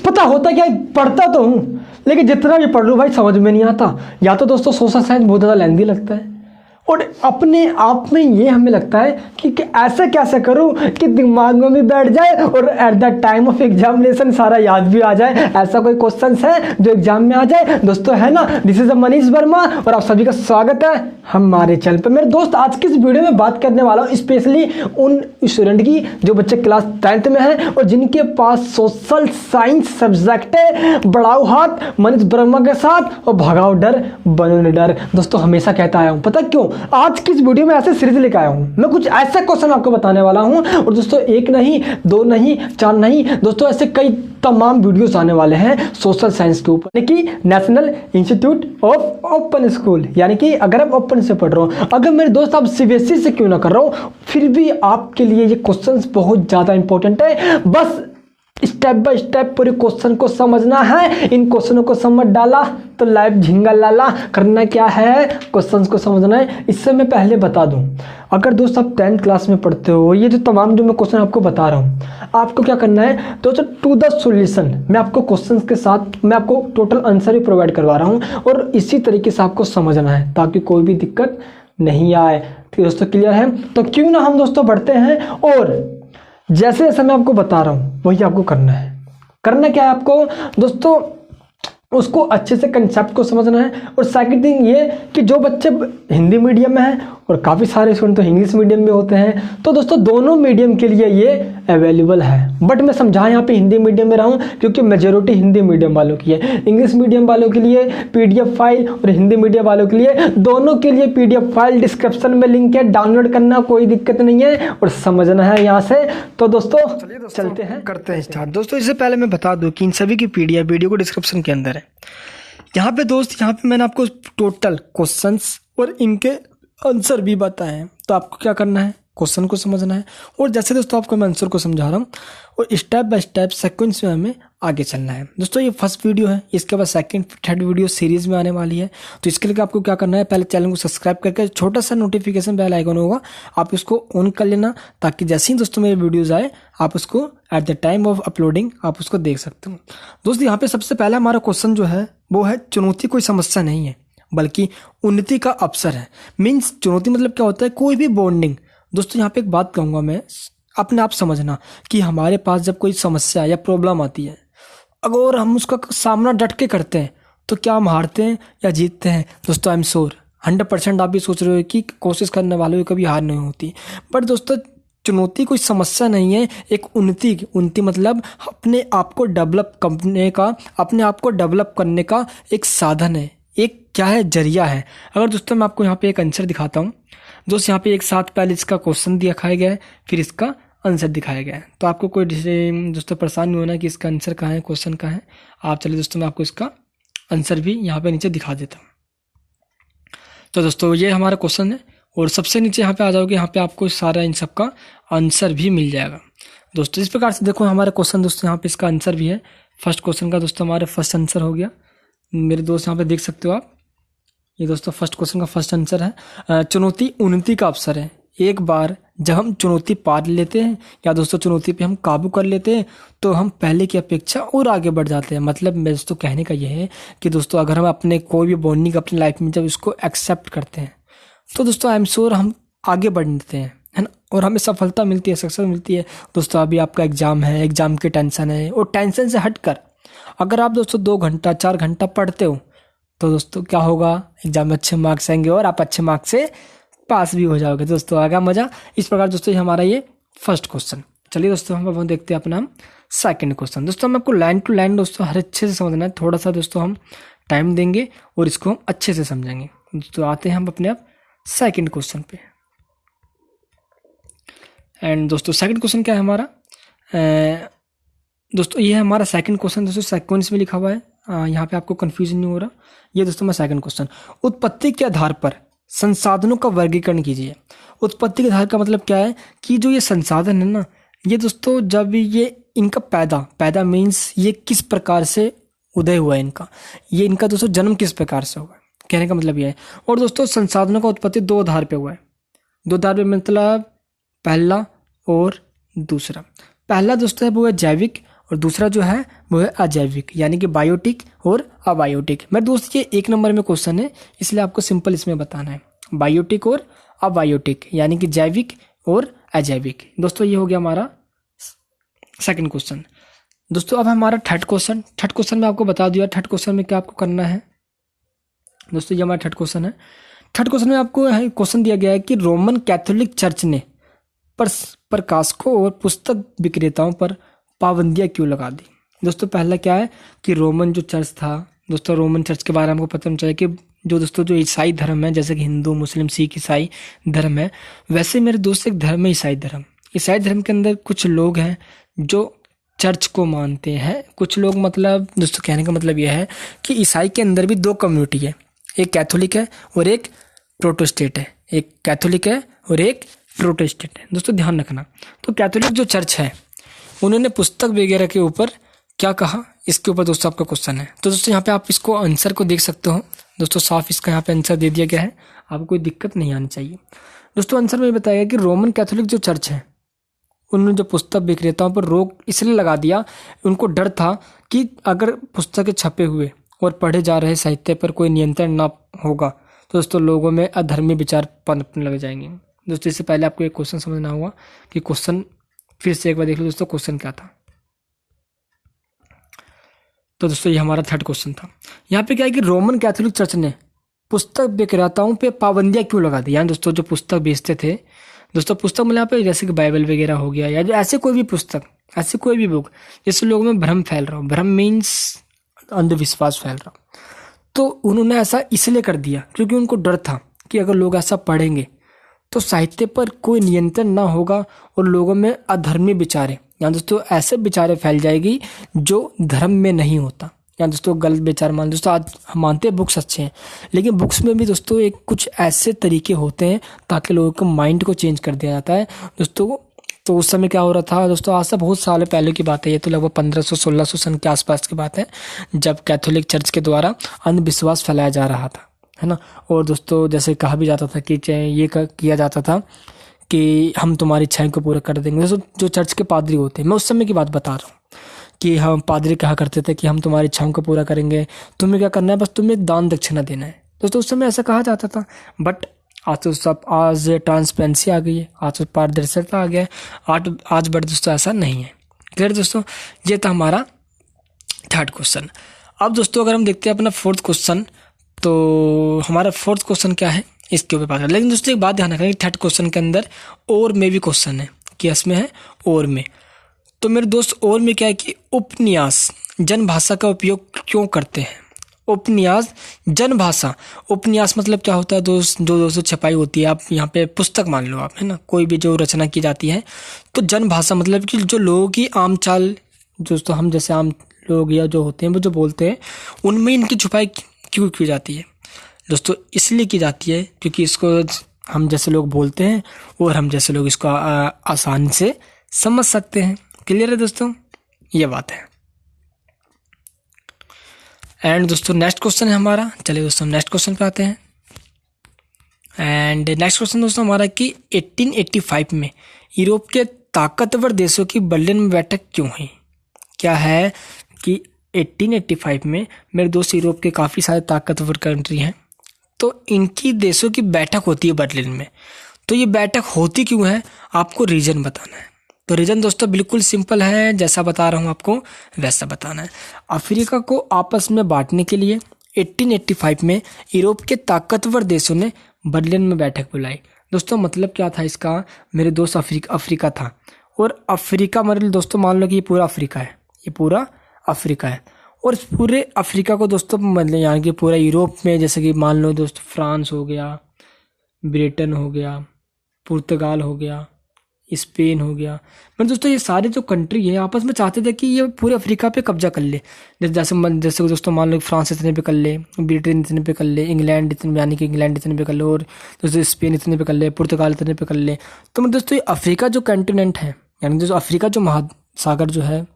पता होता क्या है, पढ़ता तो हूँ लेकिन जितना भी पढ़ लूँ भाई समझ में नहीं आता। या तो दोस्तों सोशल साइंस बहुत ज़्यादा लेंदी लगता है और अपने आप में ये हमें लगता है कि ऐसा कैसे करूं कि दिमाग में भी बैठ जाए और at the time of examination सारा याद भी आ जाए। ऐसा कोई क्वेश्चन है जो एग्जाम में आ जाए दोस्तों, है ना। दिस इज मनीष वर्मा और आप सभी का स्वागत है हमारे चैनल पर। मेरे दोस्त आज की इस वीडियो में बात करने वाला हूँ स्पेशली उन स्टूडेंट की जो बच्चे क्लास 10th में हैं और जिनके पास सोशल साइंस सब्जेक्ट है। बढ़ाओ हाथ मनीष वर्मा के साथ और भगाओ डर बनो निडर। दोस्तों हमेशा कहता आया हूँ, पता क्यों? आज की इस वीडियो में ऐसे सीरीज लेकर आया हूं। मैं कुछ ऐसा क्वेश्चन आपको बताने वाला हूं और दोस्तों एक नहीं, दो नहीं, चार नहीं दोस्तों, ऐसे कई तमाम वीडियोस आने वाले हैं सोशल साइंस के ऊपर, यानी कि national institute of open school, यानी कि अगर आप ओपन से पढ़ रहे हो, अगर मेरे दोस्त आप सीबीएसई से क्यों ना कर रहे हो, फिर भी आपके लिए ये क्वेश्चन बहुत ज्यादा इंपॉर्टेंट है। बस स्टेप बाय स्टेप पूरे क्वेश्चन को समझना है। इन क्वेश्चनों को समझ डाला तो लाइफ झिंगा लाला। करना क्या है, क्वेश्चंस को समझना है। इससे मैं पहले बता दूं, अगर दोस्त आप 10th क्लास में पढ़ते हो, ये जो तमाम जो मैं क्वेश्चन आपको बता रहा हूं, आपको क्या करना है दोस्तों, टू द सॉल्यूशन मैं आपको क्वेश्चन के साथ मैं आपको टोटल आंसर भी प्रोवाइड करवा रहा हूँ और इसी तरीके से आपको समझना है ताकि कोई भी दिक्कत नहीं आए। ठीक दोस्तों, क्लियर है? तो क्यों ना हम दोस्तों बढ़ते हैं और जैसे जैसे मैं आपको बता रहा हूं वही आपको करना है। करना क्या है आपको दोस्तों, उसको अच्छे से कंसेप्ट को समझना है। और सेकंड थिंग ये कि जो बच्चे हिंदी मीडियम में हैं और काफ़ी सारे स्टूडेंट तो इंग्लिश मीडियम में होते हैं, तो दोस्तों दोनों मीडियम के लिए ये अवेलेबल है। बट मैं समझा यहाँ पे हिंदी मीडियम में रहा हूँ क्योंकि मेजोरिटी हिंदी मीडियम वालों की है। इंग्लिश मीडियम वालों के लिए पीडीएफ फाइल और हिंदी मीडियम वालों के लिए, दोनों के लिए पीडीएफ फाइल डिस्क्रिप्शन में लिंक है, डाउनलोड करना कोई दिक्कत नहीं है और समझना है यहाँ से। तो दोस्तों चलते हैं, करते हैं स्टार्ट। दोस्तों इससे पहले मैं बता दूं कि इन सभी की पीडीएफ वीडियो को डिस्क्रिप्शन के अंदर है। यहाँ पे दोस्त, यहाँ पे मैंने आपको टोटल क्वेश्चंस और इनके आंसर भी बताए हैं। तो आपको क्या करना है, क्वेश्चन को समझना है और जैसे दोस्तों आपको मैं आंसर को समझा रहा हूँ और स्टेप बाय स्टेप सीक्वेंस में हमें आगे चलना है। दोस्तों ये फर्स्ट वीडियो है, इसके बाद सेकंड थर्ड वीडियो सीरीज में आने वाली है। तो इसके लिए आपको क्या करना है, पहले चैनल को सब्सक्राइब करके छोटा सा नोटिफिकेशन बेल आइकन होगा, आप उसको ऑन कर लेना ताकि जैसे ही दोस्तों मेरे वीडियोज़ आए आप उसको at the time of uploading आप उसको देख सकते हो। दोस्तों यहाँ पे सबसे पहला हमारा क्वेश्चन जो है वो है, चुनौती कोई समस्या नहीं है बल्कि उन्नति का अवसर है। मीन्स चुनौती मतलब क्या होता है, कोई भी बॉन्डिंग। दोस्तों यहाँ पे एक बात कहूँगा मैं, अपने आप समझना कि हमारे पास जब कोई समस्या या प्रॉब्लम आती है, अगर हम उसका सामना डट के करते हैं तो क्या हम हारते हैं या जीतते हैं? दोस्तों आई एम श्योर 100% आप भी सोच रहे हो कि कोशिश करने वालों की कभी हार नहीं होती। बट दोस्तों चुनौती कोई समस्या नहीं है, एक उन्नति मतलब अपने आप को डेवलप करने का, अपने आप को डेवलप करने का एक साधन है, एक क्या है, जरिया है। अगर दोस्तों मैं आपको यहाँ पे एक आंसर दिखाता हूँ। दोस्त यहाँ पे एक साथ पहले इसका क्वेश्चन दिखाया गया है, फिर इसका आंसर दिखाया गया है। तो आपको कोई दोस्तों परेशान नहीं होना कि इसका आंसर कहाँ है, क्वेश्चन कहाँ है। आप चलिए दोस्तों मैं आपको इसका आंसर भी यहाँ पे नीचे दिखा देता हूँ। तो दोस्तों ये हमारा क्वेश्चन है और सबसे नीचे यहाँ पे आ जाओगे, यहाँ पे आपको सारा इन सब का आंसर भी मिल जाएगा। दोस्तों इस प्रकार से देखो हमारा क्वेश्चन, दोस्तों यहाँ पे इसका आंसर भी है। फर्स्ट क्वेश्चन का दोस्तों हमारा फर्स्ट आंसर हो गया, मेरे दोस्त यहाँ पे देख सकते हो आप। ये दोस्तों फर्स्ट क्वेश्चन का फर्स्ट आंसर है, चुनौती उन्नति का अवसर है। एक बार जब हम चुनौती पार लेते हैं या दोस्तों चुनौती पे हम काबू कर लेते हैं तो हम पहले की अपेक्षा और आगे बढ़ जाते हैं। मतलब मैं दोस्तों कहने का यह है कि दोस्तों अगर हम अपने कोई भी बॉन्डिंग अपनी लाइफ में जब इसको एक्सेप्ट करते हैं तो दोस्तों आई एम श्योर हम आगे बढ़ते हैं, है ना, और हमें सफलता मिलती है, सक्सेस मिलती है। दोस्तों अभी आपका एग्जाम है, एग्जाम की टेंशन है और टेंशन से हटकर अगर आप दोस्तों 2 घंटा 4 घंटा पढ़ते हो तो दोस्तों क्या होगा, एग्जाम में अच्छे मार्क्स आएंगे और आप अच्छे मार्क्स से पास भी हो जाओगे। दोस्तों आएगा मजा। इस प्रकार दोस्तों हमारा ये फर्स्ट क्वेश्चन। चलिए दोस्तों हम देखते हैं अपना सेकंड क्वेश्चन। दोस्तों हम आपको लाइन टू लाइन दोस्तों हर अच्छे से समझना है, थोड़ा सा दोस्तों हम टाइम देंगे और इसको हम अच्छे से समझेंगे। दोस्तों आते हैं हम अपने आप सेकंड क्वेश्चन पे। एंड दोस्तों सेकंड क्वेश्चन क्या है हमारा, दोस्तों ये है हमारा सेकंड क्वेश्चन। दोस्तों सीक्वेंस में लिखा हुआ है, यहाँ पे आपको कंफ्यूजन नहीं हो रहा। ये दोस्तों मैं सेकंड क्वेश्चन, उत्पत्ति के आधार पर संसाधनों का वर्गीकरण कीजिए। उत्पत्ति के आधार का मतलब क्या है कि जो ये संसाधन है ना, ये दोस्तों जब ये इनका पैदा मीन्स ये किस प्रकार से उदय हुआ है, ये इनका दोस्तों जन्म किस प्रकार से हुआ है, कहने का मतलब ये है। और दोस्तों संसाधनों का उत्पत्ति 2 आधार पे हुआ है। 2 आधार पे मतलब पहला और दूसरा। पहला दोस्तों है वो है जैविक और दूसरा जो है वो है अजैविक, यानी कि बायोटिक और अबायोटिक। मेरे दोस्त ये 1 नंबर में क्वेश्चन है, इसलिए आपको सिंपल इसमें बताना है, बायोटिक और अबायोटिक, यानी कि जैविक और अजैविक। दोस्तों ये हो गया हमारा सेकंड क्वेश्चन। दोस्तों अब हमारा थर्ड क्वेश्चन में आपको बता दिया थर्ड क्वेश्चन में क्या आपको करना है। दोस्तों ये हमारा थर्ड क्वेश्चन है। थर्ड क्वेश्चन में आपको क्वेश्चन दिया गया है कि रोमन कैथोलिक चर्च ने प्रकाशकों और पुस्तक विक्रेताओं पर पाबंदियां क्यों लगा दी। दोस्तों पहला क्या है कि रोमन जो चर्च था, दोस्तों रोमन चर्च के बारे में हमको पता होना चाहिए कि जो ईसाई धर्म है, जैसे कि हिंदू, मुस्लिम, सिख, ईसाई धर्म है, वैसे मेरे दोस्त एक धर्म है ईसाई धर्म। ईसाई धर्म के अंदर कुछ लोग हैं जो चर्च को मानते हैं। कुछ लोग, मतलब दोस्तों कहने का मतलब यह है कि ईसाई के अंदर भी 2 कम्युनिटी है, एक कैथोलिक है और एक प्रोटेस्टेंट है। एक कैथोलिक है और एक प्रोटेस्टेंट है। दोस्तों ध्यान रखना, तो कैथोलिक जो चर्च है उन्होंने पुस्तक वगैरह के ऊपर क्या कहा, इसके ऊपर दोस्तों आपका क्वेश्चन है। तो दोस्तों यहाँ पे आप इसको आंसर को देख सकते हो। दोस्तों साफ इसका यहाँ पे आंसर दे दिया गया है, आपको कोई दिक्कत नहीं आनी चाहिए। दोस्तों आंसर में बताया गया कि रोमन कैथोलिक जो चर्च है उन्होंने जो पुस्तक विक्रेताओं पर रोक इसलिए लगा दिया, उनको डर था कि अगर पुस्तकें छपे हुए और पढ़े जा रहे साहित्य पर कोई नियंत्रण ना होगा तो दोस्तों लोगों में अधर्मी विचार पनपने लग जाएंगे। दोस्तों इससे पहले आपको एक क्वेश्चन समझना होगा कि क्वेश्चन फिर से एक बार देख लो दोस्तों, क्वेश्चन क्या था। तो दोस्तों ये हमारा थर्ड क्वेश्चन था। यहाँ पे क्या है कि रोमन कैथोलिक चर्च ने पुस्तक विक्रेताओं पे पाबंदियां क्यों लगा दी। यानी दोस्तों जो पुस्तक बेचते थे, दोस्तों पुस्तक मतलब यहाँ पे जैसे कि बाइबल वगैरह हो गया या जो ऐसे कोई भी पुस्तक, ऐसे कोई भी बुक जिससे लोगों में भ्रम फैल रहा हो, भ्रम मीन्स अंधविश्वास फैल रहा, तो उन्होंने ऐसा इसलिए कर दिया क्योंकि उनको डर था कि अगर लोग ऐसा पढ़ेंगे तो साहित्य पर कोई नियंत्रण ना होगा और लोगों में अधर्मी विचारें, या दोस्तों ऐसे विचारें फैल जाएगी जो धर्म में नहीं होता, या दोस्तों गलत विचार मान। दोस्तों आज हम मानते हैं बुक्स अच्छे हैं, लेकिन बुक्स में भी दोस्तों एक कुछ ऐसे तरीके होते हैं ताकि लोगों के माइंड को चेंज कर दिया जाता है दोस्तों। तो उस समय क्या हो रहा था दोस्तों, आज से बहुत साल पहले की बात है, ये तो लगभग 1500-1600 सन के आसपास की बात है, जब कैथोलिक चर्च के द्वारा अंधविश्वास फैलाया जा रहा था, है ना। और दोस्तों जैसे कहा भी जाता था कि ये किया जाता था कि हम तुम्हारी इच्छाएं को पूरा कर देंगे। दोस्तों जो चर्च के पादरी होते हैं, मैं उस समय की बात बता रहा हूँ कि हम पादरी कहा करते थे कि हम तुम्हारी इच्छाओं को पूरा करेंगे, तुम्हें क्या करना है, बस तुम्हें दान दक्षिणा देना है। दोस्तों उस समय ऐसा कहा जाता था, बट आज ट्रांसपेरेंसी आ गई है, आज तो पारदर्शिता आ गया है, आज बट दोस्तों ऐसा नहीं है। क्लियर दोस्तों, ये था हमारा थर्ड क्वेश्चन। अब दोस्तों अगर हम देखते हैं अपना फोर्थ क्वेश्चन, तो हमारा फोर्थ क्वेश्चन क्या है इसके ऊपर बात करें। लेकिन दोस्तों एक बात ध्यान रखना कि थर्ड क्वेश्चन के अंदर और में भी क्वेश्चन है कि इसमें है और में। तो मेरे दोस्त और में क्या है कि उपन्यास जनभाषा का उपयोग क्यों करते हैं। उपन्यास जनभाषा, उपन्यास मतलब क्या होता है दोस्त, जो दोस्तों छपाई होती है, आप यहाँ पे पुस्तक मान लो आप, है ना, कोई भी जो रचना की जाती है, तो जनभाषा मतलब कि जो लोगों की आम चाल, दोस्तों हम जैसे आम लोग या जो होते हैं वो जो बोलते हैं, उनमें इनकी छुपाई क्यों की जाती है दोस्तों, इसलिए की जाती है क्योंकि इसको हम जैसे लोग बोलते हैं और हम जैसे लोग इसको आसानी से समझ सकते हैं। क्लियर है दोस्तों, ये बात है। एंड दोस्तों नेक्स्ट क्वेश्चन है हमारा, चलिए दोस्तों नेक्स्ट क्वेश्चन पे आते हैं। एंड नेक्स्ट क्वेश्चन दोस्तों हमारा कि 1885 में यूरोप के ताकतवर देशों की बर्लिन में बैठक क्यों हुई। क्या है कि 1885 में मेरे दोस्त यूरोप के काफ़ी सारे ताकतवर कंट्री हैं, तो इनकी देशों की बैठक होती है बर्लिन में। तो ये बैठक होती क्यों है, आपको रीजन बताना है। तो रीजन दोस्तों बिल्कुल सिंपल है, जैसा बता रहा हूँ आपको वैसा बताना है। अफ्रीका को आपस में बांटने के लिए 1885 में यूरोप के ताकतवर देशों ने बर्लिन में बैठक बुलाई। दोस्तों मतलब क्या था इसका, मेरे दोस्त अफ्रीका था, और अफ्रीका मतलब दोस्तों मान लो कि ये पूरा अफ्रीका है, ये पूरा अफ्रीका है, और पूरे अफ्रीका को दोस्तों मतलब यानी कि पूरा यूरोप में, जैसे कि मान लो दोस्तों फ्रांस हो गया, ब्रिटेन हो गया, पुर्तगाल हो गया, स्पेन हो गया, मतलब दोस्तों ये सारे जो कंट्री है आपस में चाहते थे कि ये पूरे अफ्रीका पे कब्जा कर ले। जैसे दोस्तों मान लो फ्रांस इतने पे कर ले, ब्रिटेन इतने पे कर ले, इंग्लैंड इतने यानी कि इंग्लैंड इतने पे कर ले, और दोस्तों स्पेन इतने पे कर ले, पुर्तगाल इतने पे कर ले। तो मतलब दोस्तों ये अफ्रीका जो कंटिनेंट है, यानी दोस्तों अफ्रीका जो महासागर जो है,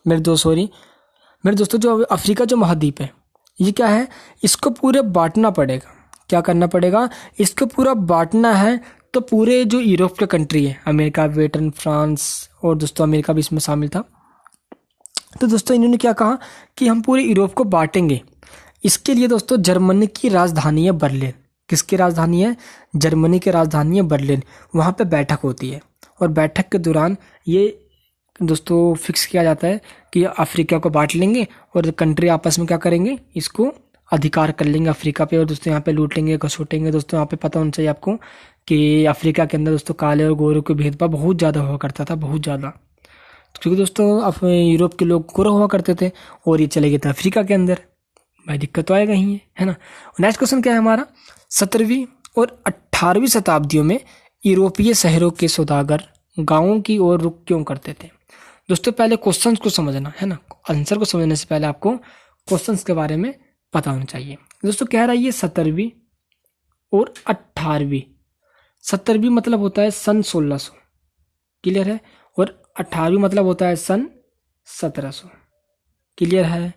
मेरे दोस्तों जो अफ्रीका जो महाद्वीप है, ये क्या है, इसको पूरे बांटना पड़ेगा। क्या करना पड़ेगा, इसको पूरा बांटना है। तो पूरे जो यूरोप के कंट्री है, अमेरिका, ब्रिटेन, फ्रांस, और दोस्तों अमेरिका भी इसमें शामिल था, तो दोस्तों इन्होंने क्या कहा कि हम पूरे यूरोप को बांटेंगे। इसके लिए दोस्तों जर्मनी की राजधानी है बर्लिन। किसकी राजधानी है? जर्मनी की राजधानी है बर्लिन। वहाँ पे बैठक होती है और बैठक के दौरान ये दोस्तों फिक्स किया जाता है कि अफ्रीका को बांट लेंगे और कंट्री आपस में क्या करेंगे, इसको अधिकार कर लेंगे अफ्रीका पे, और दोस्तों यहाँ पे लूट लेंगे, घसोटेंगे। दोस्तों यहाँ पे पता होना चाहिए आपको कि अफ्रीका के अंदर दोस्तों काले और गोरों के भेदभाव बहुत ज़्यादा हुआ करता था, बहुत ज़्यादा, क्योंकि दोस्तों यूरोप के लोग गोरे हुआ करते थे और ये चले गए थे अफ्रीका के अंदर। भाई दिक्कत तो आएगा ही है ना। नेक्स्ट क्वेश्चन क्या है हमारा, 17वीं और 18वीं शताब्दियों में यूरोपीय शहरों के सौदागर गांवों की ओर रुख क्यों करते थे? दोस्तों पहले क्वेश्चंस को समझना है ना, आंसर को समझने से पहले आपको क्वेश्चंस के बारे में पता होना चाहिए। दोस्तों कह रहा है ये 17वीं और 18वीं। 17वीं मतलब होता है सन 1600, क्लियर है, और 18वीं मतलब होता है सन 1700, क्लियर है।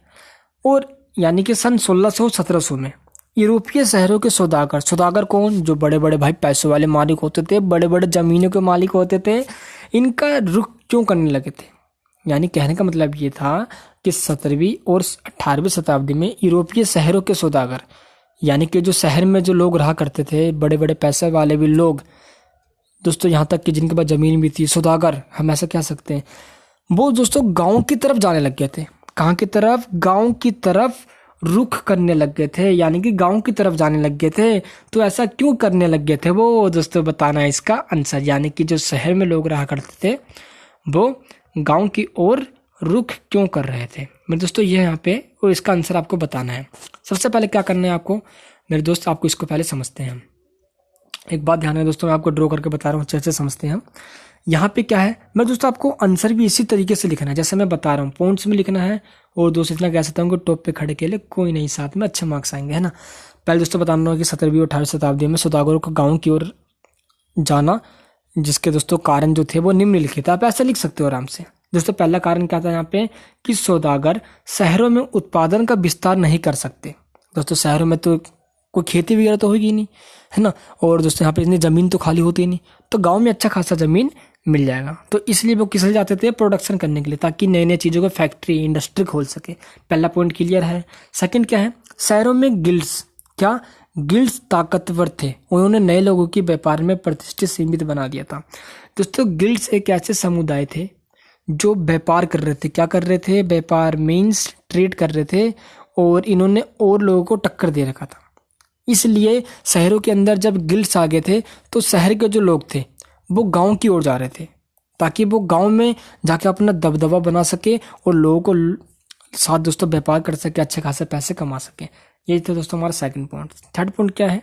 और यानी कि सन 1600-1700 में यूरोपीय शहरों के सौदागर, सौदागर कौन? जो बड़े बड़े भाई पैसों वाले मालिक होते थे, बड़े बड़े जमीनों के मालिक होते थे, इनका रुख क्यों करने लगे थे? यानी कहने का मतलब ये था कि 17वीं और 18वीं शताब्दी में यूरोपीय शहरों के सौदागर, यानी कि जो शहर में जो लोग रहा करते थे, बड़े बड़े पैसे वाले भी लोग दोस्तों, यहाँ तक कि जिनके पास जमीन भी थी, सौदागर हम ऐसा कह सकते हैं, वो दोस्तों गाँव की तरफ जाने लग गए थे। कहाँ की तरफ? गाँव की तरफ रुख करने लग गए थे, यानी कि गांव की तरफ जाने लग गए थे। तो ऐसा क्यों करने लग गए थे वो दोस्तों बताना है इसका आंसर। यानी कि जो शहर में लोग रहा करते थे वो गांव की ओर रुख क्यों कर रहे थे मेरे दोस्तों, ये यहाँ पे, और इसका आंसर आपको बताना है। सबसे पहले क्या करना है आपको मेरे दोस्त, आपको इसको पहले समझते हैं। एक बात ध्यान है दोस्तों, मैं आपको ड्रॉ करके बता रहा हूँ, अच्छे से समझते हैं हम। यहाँ पे क्या है मैं दोस्तों, आपको आंसर भी इसी तरीके से लिखना है जैसे मैं बता रहा हूँ, पॉइंट्स में लिखना है। और दोस्तों इतना कह सकता हूँ कि टॉप पे खड़े के लिए कोई नहीं, साथ में अच्छे मार्क्स आएंगे, है ना। पहले दोस्तों बताना होगा कि 17वीं और 18वीं शताब्दी में सौदागरों को गाँव की ओर जाना, जिसके दोस्तों कारण जो थे वो निम्नलिखित है। आप ऐसे लिख सकते हो आराम से। दोस्तों पहला कारण क्या था यहाँ पे कि सौदागर शहरों में उत्पादन का विस्तार नहीं कर सकते। दोस्तों शहरों में तो कोई खेती वगैरह तो होगी नहीं, है ना, और दोस्तों यहाँ पे इतनी ज़मीन तो खाली होती नहीं, तो गांव में अच्छा खासा ज़मीन मिल जाएगा। तो इसलिए वो किस लिए जाते थे? प्रोडक्शन करने के लिए, ताकि नई नई चीज़ों को फैक्ट्री इंडस्ट्री खोल सके। पहला पॉइंट क्लियर है। सेकंड क्या है, शहरों में गिल्ड्स, क्या गिल्ड्स ताकतवर थे, उन्होंने नए लोगों की व्यापार में प्रतिष्ठित सीमित बना दिया था। दोस्तों गिल्ड्स एक ऐसे समुदाय थे जो व्यापार कर रहे थे। क्या कर रहे थे? व्यापार मीन्स ट्रेड कर रहे थे, और इन्होंने और लोगों को टक्कर दे रखा था। इसलिए शहरों के अंदर जब गिल्ड्स आ गए थे तो शहर के जो लोग थे वो गांव की ओर जा रहे थे, ताकि वो गांव में जाके अपना दबदबा बना सके और लोगों को साथ दोस्तों व्यापार कर सके, अच्छे खासे पैसे कमा सके। यही था दोस्तों हमारा सेकंड पॉइंट। थर्ड पॉइंट क्या है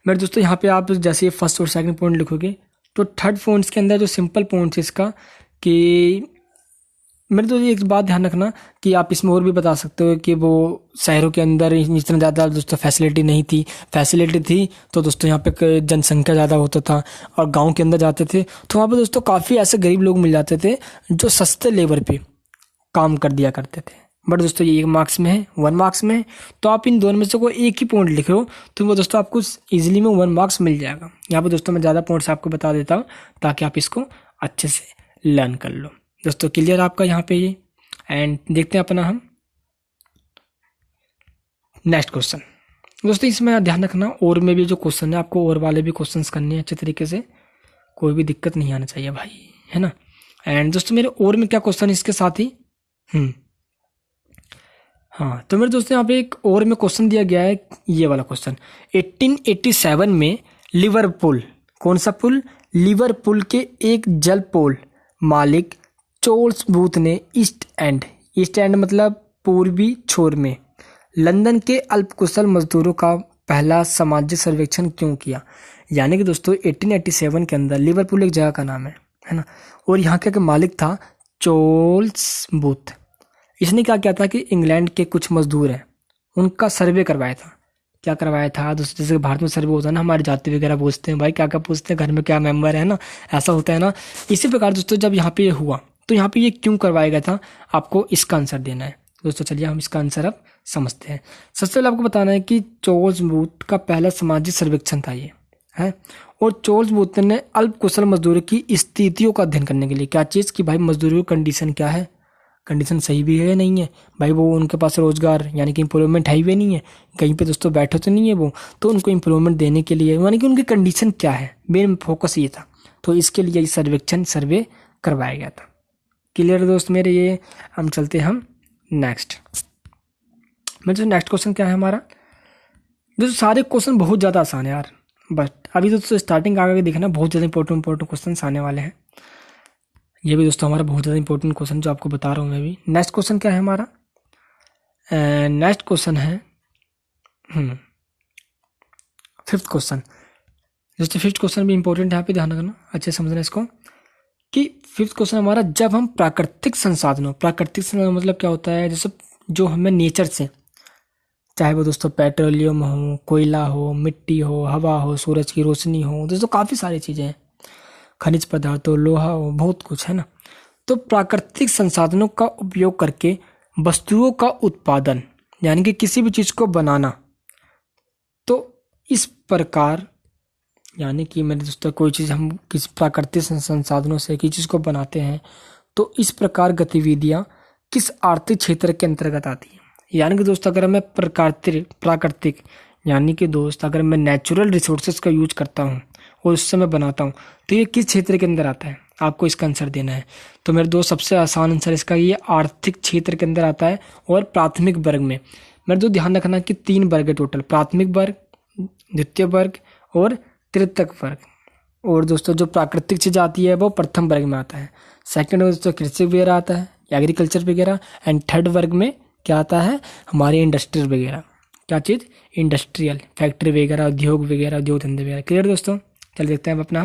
मेरे दोस्तों, यहाँ पे आप जैसे फर्स्ट और सेकंड पॉइंट लिखोगे तो थर्ड पॉइंट्स के अंदर जो सिंपल पॉइंट है इसका, कि मेरे तो एक बात ध्यान रखना कि आप इसमें और भी बता सकते हो कि वो शहरों के अंदर इतना ज़्यादा दोस्तों फैसिलिटी नहीं थी। फैसिलिटी थी तो दोस्तों यहाँ पे जनसंख्या ज़्यादा होता था, और गांव के अंदर जाते थे तो वहाँ पे दोस्तों काफ़ी ऐसे गरीब लोग मिल जाते थे जो सस्ते लेबर पे काम कर दिया करते थे। बट दोस्तों ये 1 मार्क्स में है, 1 मार्क्स में है, तो आप इन दोनों में से कोई एक ही पॉइंट लिख रहे हो तो वो दोस्तों आपको ईजिली में 1 मार्क्स मिल जाएगा। यहाँ पर दोस्तों मैं ज़्यादा पॉइंट्स आपको बता देता हूँ ताकि आप इसको अच्छे से लर्न कर लो। दोस्तों क्लियर आपका यहाँ पे ये, एंड देखते हैं अपना हम नेक्स्ट क्वेश्चन। दोस्तों इसमें ध्यान रखना और में भी जो क्वेश्चन है आपको और वाले भी क्वेश्चंस करने हैं अच्छे तरीके से, कोई भी दिक्कत नहीं आना चाहिए भाई, है ना। एंड दोस्तों मेरे और में क्या क्वेश्चन इसके साथ ही हाँ, तो मेरे दोस्तों यहाँ पे एक और में क्वेश्चन दिया गया है, ये वाला क्वेश्चन। 1887 में लिवरपूल, कौन सा पुल? लिवरपूल के एक जल पोल मालिक चार्ल्स बूथ ने ईस्ट एंड मतलब पूर्वी छोर में लंदन के अल्पकुशल मजदूरों का पहला सामाजिक सर्वेक्षण क्यों किया? यानी कि दोस्तों 1887 के अंदर लिवरपूल एक जगह का नाम है ना, और यहाँ का मालिक था चार्ल्स बूथ। इसने क्या किया था कि इंग्लैंड के कुछ मजदूर हैं उनका सर्वे करवाया था। क्या करवाया था दोस्तों? जैसे भारत में सर्वे होता है ना, हमारी जाति वगैरह पूछते हैं भाई क्या क्या पूछते हैं, घर में क्या मेंबर है ना, ऐसा होता है ना। इसी प्रकार दोस्तों जब यहाँ पे ये हुआ तो यहाँ पे ये क्यों करवाया गया था, आपको इसका आंसर देना है। दोस्तों चलिए हम इसका आंसर अब समझते हैं। सबसे पहले आपको बताना है कि चार्ल्स बूथ का पहला सामाजिक सर्वेक्षण था ये, है। और चार्ल्स बूथ ने अल्प कुशल मजदूरों की स्थितियों का अध्ययन करने के लिए क्या चीज़, कि भाई मजदूरों की कंडीशन क्या है, कंडीशन सही भी है नहीं है भाई, वो उनके पास रोजगार यानी कि एम्प्लॉयमेंट है भी नहीं है, कहीं पे दोस्तों बैठे तो नहीं है वो, तो उनको एम्प्लॉयमेंट देने के लिए यानी कि उनकी कंडीशन क्या है, मेन फोकस ये था। तो इसके लिए सर्वे करवाया गया था। क्लियर है दोस्त मेरे ये। हम चलते हम नेक्स्ट। जो नेक्स्ट क्वेश्चन क्या है हमारा, दोस्तों सारे क्वेश्चन बहुत ज़्यादा आसान है यार, बट अभी दोस्तों स्टार्टिंग आगे देखना, बहुत ज़्यादा इंपॉर्टेंट क्वेश्चन आने वाले हैं। ये भी दोस्तों हमारा बहुत ज़्यादा इंपॉर्टेंट क्वेश्चन जो आपको बता रहा हूँ मैं भी। नेक्स्ट क्वेश्चन क्या है हमारा, नेक्स्ट क्वेश्चन है फिफ्थ क्वेश्चन। दोस्तों फिफ्थ क्वेश्चन भी इंपॉर्टेंट है, यहाँ पे ध्यान रखना, अच्छे से समझना इसको कि फिफ्थ क्वेश्चन हमारा, जब हम प्राकृतिक संसाधनों मतलब क्या होता है, जैसे जो हमें नेचर से, चाहे वो दोस्तों पेट्रोलियम हो, कोयला हो, मिट्टी हो, हवा हो, सूरज की रोशनी हो, दोस्तों काफ़ी सारी चीज़ें हैं, खनिज पदार्थ हो, लोहा हो, बहुत कुछ है ना। तो प्राकृतिक संसाधनों का उपयोग करके वस्तुओं का उत्पादन यानी कि किसी भी चीज़ को बनाना, तो इस प्रकार यानी कि मेरे दोस्तों कोई चीज़ हम किसी प्राकृतिक संसाधनों से किसी चीज़ को बनाते हैं, तो इस प्रकार गतिविधियाँ किस आर्थिक क्षेत्र के अंतर्गत आती हैं। यानी कि दोस्तों अगर मैं प्राकृतिक यानी कि दोस्त अगर मैं नेचुरल रिसोर्सेज का यूज करता हूँ और उससे मैं बनाता हूँ, तो ये किस क्षेत्र के अंदर आता है, आपको इसका आंसर देना है। तो मेरे दोस्त सबसे आसान आंसर इसका ये आर्थिक क्षेत्र के अंदर आता है, और प्राथमिक वर्ग में। मेरे दोस्त ध्यान रखना कि 3 वर्ग है टोटल, प्राथमिक वर्ग, द्वितीय वर्ग और तृतीयक वर्ग। और दोस्तों जो प्राकृतिक चीज़ आती है वो प्रथम वर्ग में आता है। सेकंड दोस्तों कृषि वगैरह आता है, एग्रीकल्चर वगैरह। एंड थर्ड वर्ग में क्या आता है, हमारे इंडस्ट्रियल वगैरह। क्या चीज़, इंडस्ट्रियल, फैक्ट्री वगैरह, उद्योग वगैरह, उद्योग धंधे वगैरह। क्लियर दोस्तों, चल देखते हैं अब अपना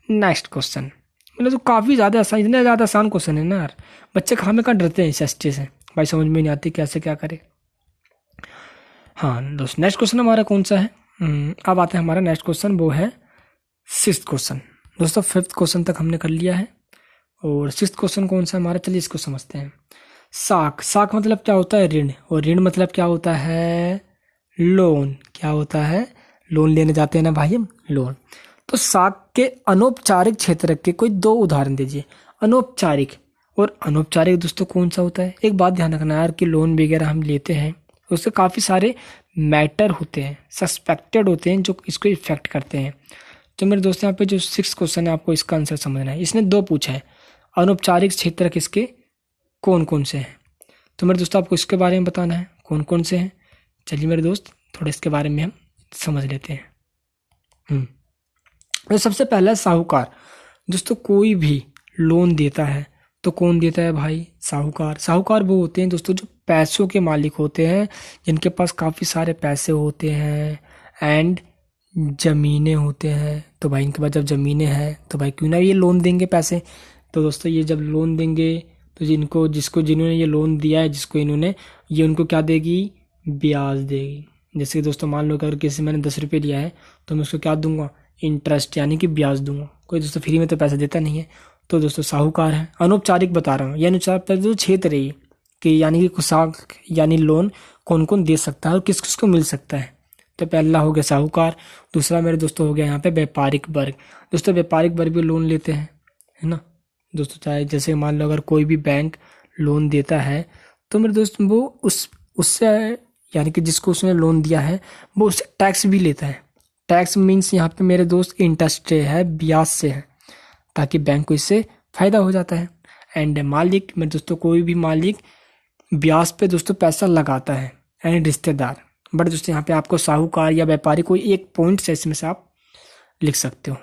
नेक्स्ट क्वेश्चन। मतलब तो काफ़ी ज़्यादा आसान, इतने ज़्यादा आसान क्वेश्चन है ना यार, बच्चे हमें कहाँ डरते हैं इस एसटी से, भाई समझ में नहीं आती कैसे क्या करे। हाँ दोस्त नेक्स्ट क्वेश्चन हमारा कौन सा है, अब आते हैं हमारा नेक्स्ट क्वेश्चन, वो है सिक्स्थ क्वेश्चन। दोस्तों फिफ्थ क्वेश्चन तक हमने कर लिया है, और सिक्स्थ क्वेश्चन कौन सा हमारा, चलिए इसको समझते हैं। साख मतलब क्या होता है, ऋण, और ऋण मतलब क्या होता है, लोन। क्या होता है, लोन लेने जाते हैं ना भाई हम, लोन। तो साख के अनौपचारिक क्षेत्र के कोई 2 उदाहरण दीजिए। अनौपचारिक और अनौपचारिक दोस्तों कौन सा होता है, एक बात ध्यान रखना यार कि लोन वगैरह हम लेते हैं उससे काफ़ी सारे मैटर होते हैं, सस्पेक्टेड होते हैं जो इसको इफेक्ट करते हैं। तो मेरे दोस्त यहाँ पे जो 6th क्वेश्चन है आपको इसका आंसर समझना है। इसने 2 पूछा है, अनौपचारिक क्षेत्र किसके कौन कौन से हैं। तो मेरे दोस्त आपको इसके बारे में बताना है कौन कौन से हैं। चलिए मेरे दोस्त थोड़े इसके बारे में हम समझ लेते हैं। तो सबसे पहला है साहूकार। दोस्तों कोई भी लोन देता है तो कौन देता है भाई, साहूकार। साहूकार वो होते हैं दोस्तों जो पैसों के मालिक होते हैं, जिनके पास काफ़ी सारे पैसे होते हैं एंड ज़मीनें होते हैं। तो भाई इनके पास जब ज़मीनें हैं तो भाई क्यों ना ये लोन देंगे पैसे। तो दोस्तों ये जब लोन देंगे तो जिन्होंने ये लोन दिया है, जिसको इन्होंने, ये उनको क्या देगी, ब्याज देगी। जैसे कि दोस्तों मान लो अगर किसी मैंने 10 रुपये लिया है तो मैं उसको क्या दूंगा, इंटरेस्ट यानी कि ब्याज दूंगा। कोई दोस्तों फ्री में तो पैसा देता नहीं है। तो दोस्तों साहूकार है। अनौपचारिक बता रहा हूँ, ये अनौपचारिक जो क्षेत्र है कि यानी कि साख यानी लोन कौन कौन दे सकता है और किस किस को मिल सकता है। तो पहला हो गया साहूकार, दूसरा मेरे दोस्तों हो गया यहाँ पे व्यापारिक वर्ग। दोस्तों व्यापारिक वर्ग भी लोन लेते हैं, है ना दोस्तों। चाहे जैसे मान लो अगर कोई भी बैंक लोन देता है तो मेरे दोस्त वो उससे यानी कि जिसको उसने लोन दिया है वो उससे टैक्स भी लेता है। टैक्स मीन्स यहाँ पे मेरे दोस्त इंटरेस्ट है, ब्याज से है, ताकि बैंक को इससे फायदा हो जाता है। एंड मालिक मेरे दोस्तों कोई भी मालिक ब्याज पे दोस्तों पैसा लगाता है, एंड रिश्तेदार। बट दोस्तों यहाँ पे आपको साहूकार या व्यापारी कोई एक पॉइंट से इसमें से आप लिख सकते हो।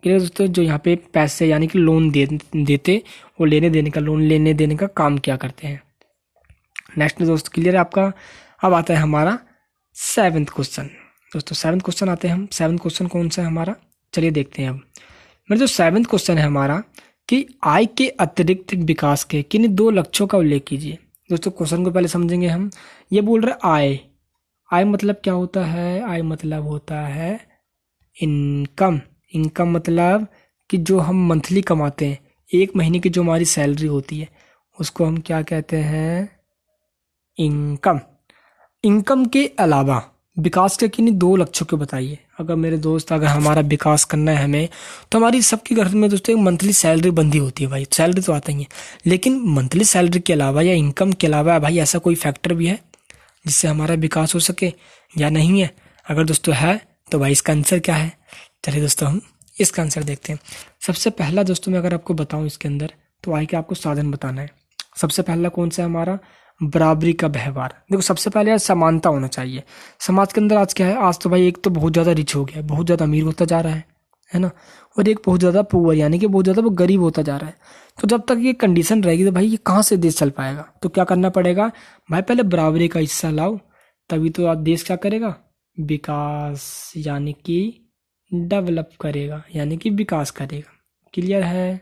क्लियर दोस्तों, जो यहाँ पे पैसे यानी कि लोन देते वो लेने देने का, लोन लेने देने का काम क्या करते हैं। नेक्स्ट दोस्त क्लियर है आपका। अब आता है हमारा 7th क्वेश्चन। दोस्तों 7th क्वेश्चन आते हैं हम। 7th क्वेश्चन कौन सा है हमारा, चलिए देखते हैं अब। मेरा जो 7th क्वेश्चन है हमारा कि आय के अतिरिक्त विकास के किन 2 लक्ष्यों का उल्लेख कीजिए। दोस्तों क्वेश्चन को पहले समझेंगे हम। ये बोल रहे आय, आय मतलब क्या होता है, आय मतलब होता है इनकम। इनकम मतलब कि जो हम मंथली कमाते हैं, एक महीने की जो हमारी सैलरी होती है उसको हम क्या कहते हैं, इनकम। इनकम के अलावा विकास के किन्हीं 2 लक्ष्यों को बताइए। अगर मेरे दोस्त अगर हमारा विकास करना है हमें, तो हमारी सबके घर में दोस्तों एक मंथली सैलरी बंदी होती है भाई। सैलरी तो आता ही है, लेकिन मंथली सैलरी के अलावा या इनकम के अलावा भाई ऐसा कोई फैक्टर भी है जिससे हमारा विकास हो सके या नहीं है? अगर दोस्तों है तो भाई इसका आंसर क्या है? चलिए दोस्तों हम इसका आंसर देखते हैं। सबसे पहला दोस्तों मैं अगर आपको बताऊं इसके अंदर, तो आई के आपको साधन बताना है। सबसे पहला कौन सा है हमारा? बराबरी का व्यवहार। देखो सबसे पहले यार समानता होना चाहिए समाज के अंदर। आज क्या है, आज तो भाई एक तो बहुत ज़्यादा रिच हो गया, बहुत ज़्यादा अमीर होता जा रहा है ना, और एक बहुत ज़्यादा पुअर यानी कि बहुत ज़्यादा वो गरीब होता जा रहा है। तो जब तक ये कंडीशन रहेगी तो भाई ये कहाँ से देश चल पाएगा? तो क्या करना पड़ेगा भाई, पहले बराबरी का हिस्सा लाओ, तभी तो आप देश क्या करेगा? विकास यानी कि डेवलप करेगा, यानी कि विकास करेगा। क्लियर है?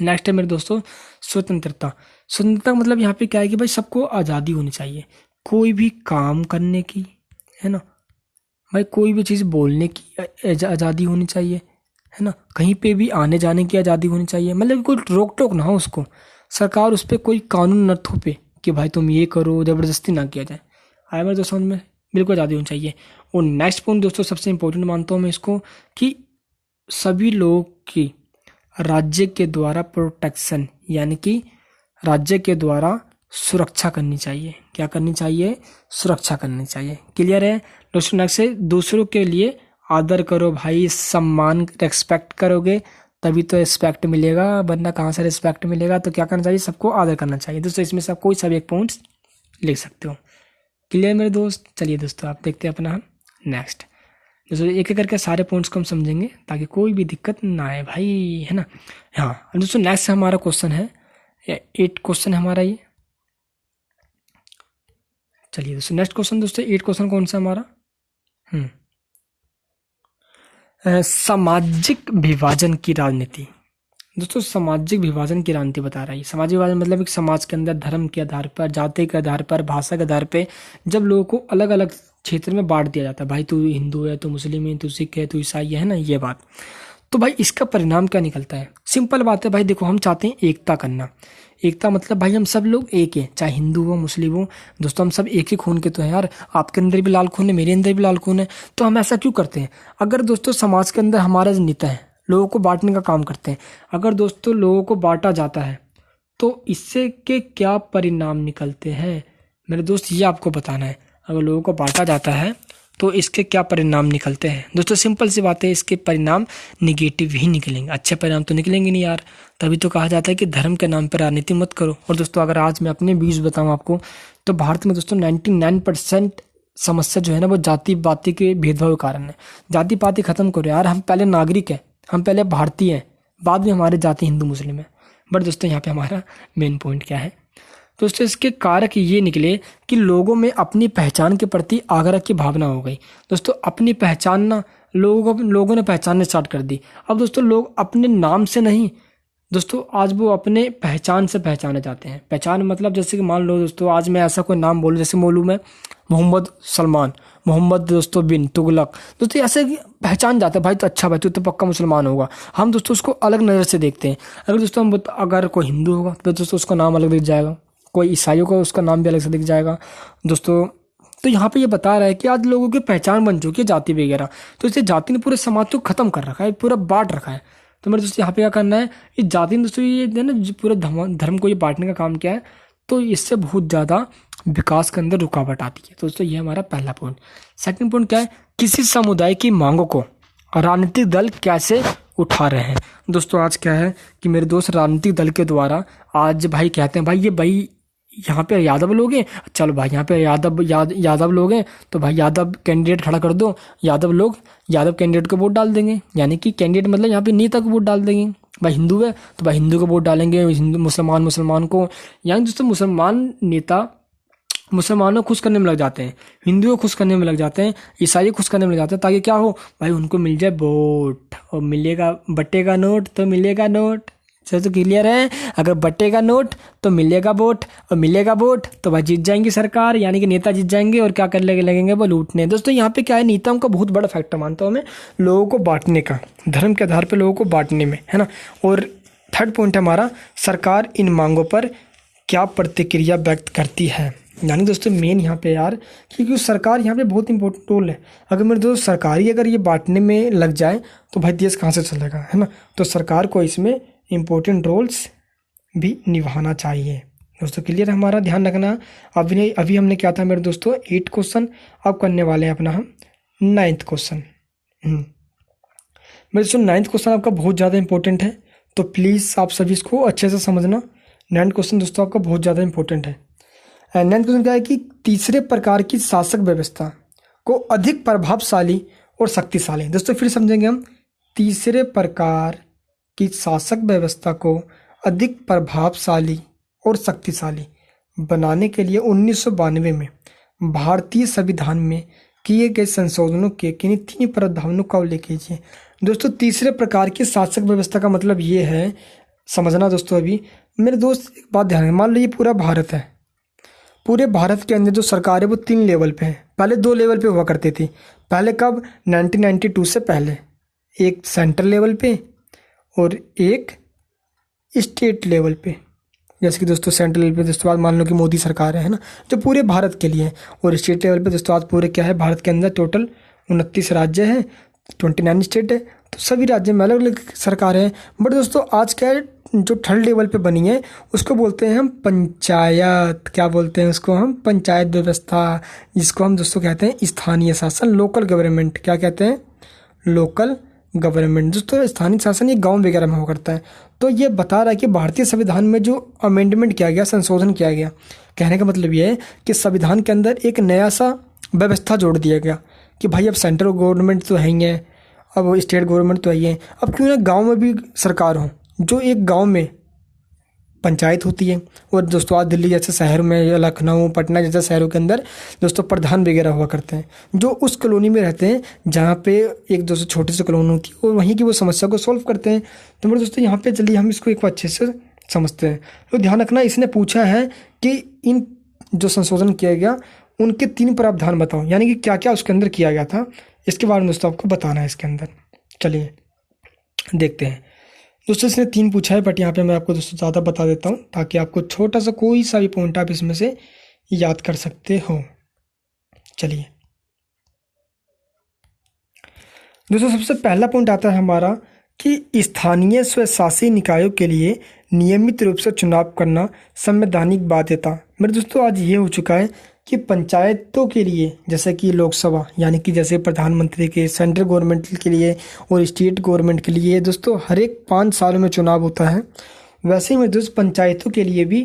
नेक्स्ट है मेरे दोस्तों स्वतंत्रता। स्वतंत्रता मतलब यहाँ पे क्या है कि भाई सबको आज़ादी होनी चाहिए कोई भी काम करने की, है ना भाई, कोई भी चीज़ बोलने की आज़ादी होनी चाहिए, है ना, कहीं पे भी आने जाने की आज़ादी होनी चाहिए। मतलब कोई रोक टोक ना हो उसको, सरकार उस पर कोई कानून न थोपे कि भाई तुम ये करो, ज़बरदस्ती ना किया जाए। आया मेरे दोस्तों में, बिल्कुल आज़ादी होनी चाहिए। और नेक्स्ट पॉइंट दोस्तों सबसे इंपॉर्टेंट मानता हूँ मैं इसको, कि सभी लोगों की राज्य के द्वारा प्रोटेक्शन यानी कि राज्य के द्वारा सुरक्षा करनी चाहिए। क्या करनी चाहिए? सुरक्षा करनी चाहिए। क्लियर है दोस्तों? नेक्स्ट से दूसरों के लिए आदर करो भाई, सम्मान रेस्पेक्ट करोगे तभी तो रिस्पेक्ट मिलेगा, वरना कहाँ से रिस्पेक्ट मिलेगा? तो क्या करना चाहिए? सबको आदर करना चाहिए। दोस्तों इसमें से आप कोई सा भी एक पॉइंट्स लिख सकते हो। क्लियर मेरे दोस्त? चलिए दोस्तों आप देखते हैं अपना हम नेक्स्ट। दोस्तों एक एक करके सारे पॉइंट्स को हम समझेंगे ताकि कोई भी दिक्कत ना आए भाई, है ना। हाँ दोस्तों नेक्स्ट हमारा क्वेश्चन है, 8 क्वेश्चन है हमारा ये। चलिए दोस्तों नेक्स्ट क्वेश्चन, दोस्तों 8 क्वेश्चन कौन सा हमारा? सामाजिक विभाजन की राजनीति। दोस्तों सामाजिक विभाजन की राजनीति बता रहा है। सामाजिक विभाजन मतलब एक समाज के अंदर धर्म के आधार पर, जाति के आधार पर, भाषा के आधार पर जब लोगों को अलग अलग क्षेत्र में बांट दिया जाता है, भाई तू हिंदू है, तू मुस्लिम है, तू सिख है, तू ईसाई है ना, ये बात। तो भाई इसका परिणाम क्या निकलता है? सिंपल बात है भाई, देखो हम चाहते हैं एकता करना। एकता मतलब भाई हम सब लोग एक हैं, चाहे हिंदू हो मुस्लिम हो, दोस्तों हम सब एक ही खून के तो हैं यार। आपके अंदर भी लाल खून है, मेरे अंदर भी लाल खून है, तो हम ऐसा क्यों करते हैं? अगर दोस्तों समाज के अंदर हमारा जो नेता है लोगों को बांटने का काम करते हैं, अगर दोस्तों लोगों को बांटा जाता है तो इससे के क्या परिणाम निकलते हैं मेरे दोस्त, ये आपको बताना है। अगर लोगों को बांटा जाता है तो इसके क्या परिणाम निकलते हैं? दोस्तों सिंपल सी बात है, इसके परिणाम निगेटिव ही निकलेंगे, अच्छे परिणाम तो निकलेंगे नहीं यार। तभी तो कहा जाता है कि धर्म के नाम पर राजनीति मत करो। और दोस्तों अगर आज मैं अपने व्यूज बताऊं आपको, तो भारत में दोस्तों 99% समस्या जो है ना वो जाति पाति के भेदभाव के कारण है। जाति पाति खत्म करो यार, हम पहले नागरिक हैं, हम पहले भारतीय हैं, बाद में हमारे जाति हिंदू मुस्लिम है। बट दोस्तों यहाँ पे हमारा मेन पॉइंट क्या है दोस्तों, इसके कारक ये निकले कि लोगों में अपनी पहचान के प्रति आग्रह की भावना हो गई। दोस्तों अपनी पहचान ना लोगों ने पहचानने स्टार्ट कर दी। अब दोस्तों लोग अपने नाम से नहीं दोस्तों, आज वो अपने पहचान से पहचाने जाते हैं। पहचान मतलब जैसे कि मान लो दोस्तों आज मैं ऐसा कोई नाम बोलूं, जैसे बोलूँ मैं मोहम्मद सलमान, मोहम्मद दोस्तों बिन तुगलक, दोस्तों ऐसे पहचान जाता है भाई, तो अच्छा भाई तू तो पक्का मुसलमान होगा। हम दोस्तों उसको अलग नज़र से देखते हैं। अगर दोस्तों हम अगर कोई हिंदू होगा तो दोस्तों उसका नाम अलग दिख जाएगा, कोई ईसाइयों का उसका नाम भी अलग से दिख जाएगा दोस्तों। तो यहाँ पे ये बता रहा है कि आज लोगों की पहचान बन चुकी है जाति वगैरह, तो इससे जाति ने पूरे समाज को खत्म कर रखा है, पूरा बांट रखा है। तो मेरे दोस्तों यहाँ पे क्या करना है, इस जाति ने दोस्तों ये है ना पूरे धर्म को ये बांटने का काम किया है, तो इससे बहुत ज़्यादा विकास के अंदर रुकावट आती है। तो दोस्तों ये हमारा पहला पॉइंट। सेकंड पॉइंट क्या है, किसी समुदाय की मांगों को राजनीतिक दल कैसे उठा रहे हैं। दोस्तों आज क्या है कि मेरे दोस्त राजनीतिक दल के द्वारा आज भाई कहते हैं भाई ये भाई यहाँ पे यादव लोग हैं, चलो भाई यहाँ पे यादव लोग हैं तो भाई यादव कैंडिडेट खड़ा कर दो, यादव लोग यादव कैंडिडेट को वोट डाल देंगे, यानी कि कैंडिडेट मतलब यहाँ पे नेता को वोट डाल देंगे। भाई हिंदू है तो भाई हिंदू को वोट डालेंगे, हिंदू मुसलमान को, यानी दोस्तों मुसलमान नेता मुसलमानों को खुश करने में लग जाते हैं, हिंदुओं को खुश करने में लग जाते हैं, ईसाई खुश करने में लग जाते हैं, ताकि क्या हो भाई उनको मिल जाए वोट, और मिलेगा बटेगा नोट तो मिलेगा नोट। तो क्लियर है, अगर बटेगा नोट तो मिलेगा वोट, और मिलेगा वोट तो भाई जीत जाएंगी सरकार, यानी कि नेता जीत जाएंगे, और क्या करने लगेंगे वो लूटने। दोस्तों यहाँ पे क्या है, नेताओं का बहुत बड़ा फैक्टर मानता हूँ मैं लोगों को बांटने का, धर्म के आधार पर लोगों को बांटने में, है ना। और थर्ड पॉइंट हमारा, सरकार इन मांगों पर क्या प्रतिक्रिया व्यक्त करती है। यानी दोस्तों मेन यहाँ पे यार, क्योंकि सरकार यहाँ पे बहुत इंपॉर्टेंट रोल है। अगर मेरे दोस्त सरकारी अगर ये बांटने में लग जाए तो भाई देश कहाँ से चलेगा, है ना। तो सरकार को इसमें इम्पोर्टेंट रोल्स भी निभाना चाहिए। दोस्तों क्लियर है हमारा, ध्यान रखना। अभी हमने क्या था मेरे दोस्तों 8 क्वेश्चन, अब करने वाले हैं अपना हम 9th क्वेश्चन। मेरे दोस्तों 9th क्वेश्चन आपका बहुत ज़्यादा इंपॉर्टेंट है, तो प्लीज़ आप सभी इसको अच्छे से समझना। 9th क्वेश्चन दोस्तों आपका बहुत ज़्यादा इंपॉर्टेंट है। 9th क्वेश्चन क्या है कि तीसरे प्रकार की शासक व्यवस्था को अधिक प्रभावशाली और शक्तिशाली, दोस्तों फिर समझेंगे हम, तीसरे प्रकार की शासक व्यवस्था को अधिक प्रभावशाली और शक्तिशाली बनाने के लिए 1992 में भारतीय संविधान में किए गए संशोधनों के किन्हीं 3 प्रावधानों का उल्लेख कीजिए। दोस्तों तीसरे प्रकार की शासक व्यवस्था का मतलब ये है, समझना दोस्तों। अभी मेरे दोस्त एक बात ध्यान, मान लो ये पूरा भारत है, पूरे भारत के अंदर जो सरकार है वो 3 लेवल पे है। पहले 2 लेवल पे हुआ करती थी। पहले कब, 1992 से पहले, एक सेंट्रल लेवल पे और एक स्टेट लेवल पे। जैसे कि दोस्तों सेंट्रल लेवल पे दोस्तों आज मान लो कि मोदी सरकार है ना, जो पूरे भारत के लिए है। और स्टेट लेवल पे दोस्तों आज पूरे क्या है, भारत के अंदर टोटल 29 राज्य हैं, 29 स्टेट है, तो सभी राज्य में अलग अलग सरकार है। बट दोस्तों आज क्या है, जो थर्ड लेवल पे बनी है उसको बोलते हैं हम पंचायत। क्या बोलते हैं उसको हम, पंचायत व्यवस्था, जिसको हम दोस्तों कहते हैं स्थानीय शासन, लोकल गवर्नमेंट। क्या कहते हैं, लोकल गवर्नमेंट। दोस्तों स्थानीय शासन ये गांव वगैरह में हुआ करता है। तो ये बता रहा है कि भारतीय संविधान में जो अमेंडमेंट किया गया, संशोधन किया गया, कहने का मतलब ये है कि संविधान के अंदर एक नया सा व्यवस्था जोड़ दिया गया कि भाई अब सेंट्रल गवर्नमेंट तो है ही है, अब स्टेट गवर्नमेंट तो है ही है, अब क्यों ना गाँव में भी सरकार हो। जो एक गाँव में पंचायत होती है, और दोस्तों आज दिल्ली जैसे शहर में या लखनऊ पटना जैसे शहरों के अंदर दोस्तों प्रधान वगैरह हुआ करते हैं, जो उस कॉलोनी में रहते हैं जहाँ पे एक दोस्तों छोटी सी कॉलोनी होती है, और वहीं की वो समस्या को सॉल्व करते हैं। तो मेरे दोस्तों यहाँ पे चलिए हम इसको एक बार अच्छे से समझते हैं। तो ध्यान रखना, इसने पूछा है कि इन जो संशोधन किया गया उनके 3 प्रावधान बताओ, यानी कि क्या क्या उसके अंदर किया गया था, इसके बारे में दोस्तों आपको बताना है इसके अंदर। चलिए देखते हैं दोस्तों, इसने 3 पूछा है, बट यहाँ पे मैं आपको दोस्तों ज़्यादा बता देता हूँ ताकि आपको छोटा सा कोई सा भी पॉइंट आप इसमें से याद कर सकते हो। चलिए दोस्तों, सबसे पहला पॉइंट आता है हमारा कि स्थानीय स्वशासी निकायों के लिए नियमित रूप से चुनाव करना संवैधानिक बाध्यता। मेरे दोस्तों आज ये हो चुका है कि पंचायतों के लिए, जैसे कि लोकसभा यानी कि जैसे प्रधानमंत्री के, सेंट्रल गवर्नमेंट के लिए और स्टेट गवर्नमेंट के लिए दोस्तों हर एक 5 साल में चुनाव होता है। वैसे ही में दोस्तों पंचायतों के लिए भी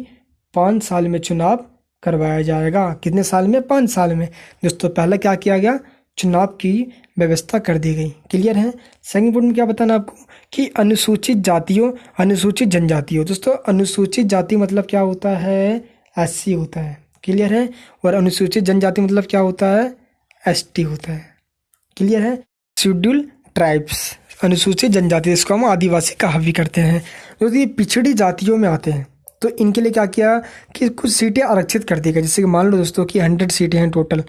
5 साल में चुनाव करवाया जाएगा। कितने साल में, 5 साल में। दोस्तों पहले क्या किया गया, चुनाव की व्यवस्था कर दी गई। क्लियर है। सेकंड पॉइंट में क्या बताना आपको कि अनुसूचित जातियों, अनुसूचित जनजातियों। दोस्तों अनुसूचित जाति मतलब क्या होता है, SC होता है। क्लियर है। और अनुसूचित जनजाति मतलब क्या होता है, ST होता है। क्लियर है। शेड्यूल ट्राइब्स, अनुसूचित जनजाति, इसको हम आदिवासी कहा भी करते हैं। तो ये पिछड़ी जातियों में आते हैं, तो इनके लिए क्या किया कि कुछ सीटें आरक्षित कर दी गई। जैसे कि मान लो दोस्तों कि 100 सीटें हैं टोटल,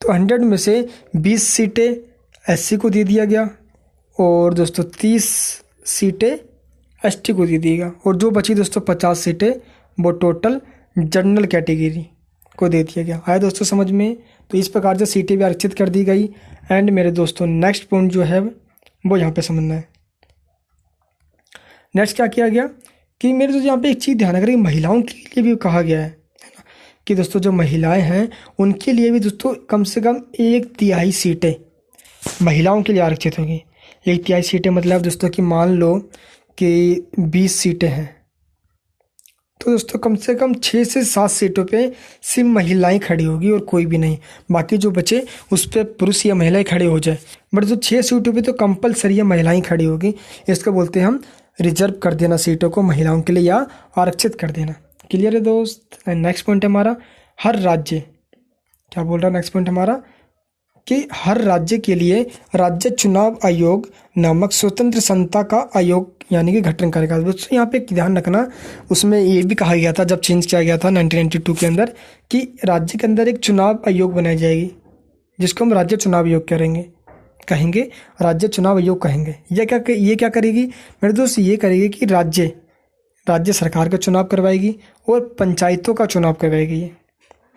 तो 100 में से 20 सीटें SC को दे दिया गया और दोस्तों 30 सीटें ST को दे दिया गया, और जो बची दोस्तों 50 सीटें वो टोटल जनरल कैटेगरी को दे दिया गया। आया दोस्तों समझ में। तो इस प्रकार से सीटें भी आरक्षित कर दी गई। एंड मेरे दोस्तों नेक्स्ट पॉइंट जो है वो यहाँ पे समझना है। नेक्स्ट क्या किया गया कि मेरे दोस्तों यहाँ पे एक चीज़ ध्यान रखिए, महिलाओं के लिए भी कहा गया है कि दोस्तों जो महिलाएं हैं उनके लिए भी दोस्तों कम से कम 1/3 सीटें महिलाओं के लिए आरक्षित होंगी। 1/3 सीटें मतलब दोस्तों कि मान लो कि 20 सीटें हैं, तो दोस्तों कम से कम 6 से 7 सीटों पे सिर्फ महिलाएं खड़ी होगी और कोई भी नहीं, बाकी जो बचे उस पर पुरुष या महिलाएं खड़े हो जाए। बट जो 6 सीटों पे तो कंपलसरी महिलाएं खड़ी होगी। इसको बोलते हैं हम रिजर्व कर देना सीटों को महिलाओं के लिए या आरक्षित कर देना। क्लियर है दोस्त। नेक्स्ट पॉइंट है हमारा हर राज्य, क्या बोल रहा है नेक्स्ट पॉइंट हमारा कि हर राज्य के लिए राज्य चुनाव आयोग नामक स्वतंत्र संस्था का आयोग यानी कि गठन करेगा। दोस्तों यहाँ पे ध्यान रखना, उसमें ये भी कहा गया था जब चेंज किया गया था 1992 के अंदर कि राज्य के अंदर एक चुनाव आयोग बनाई जाएगी जिसको हम राज्य चुनाव आयोग कहेंगे राज्य चुनाव आयोग कहेंगे। ये क्या करेगी मेरे दोस्त, ये करेगी कि राज्य सरकार का चुनाव करवाएगी और पंचायतों का चुनाव करवाएगी।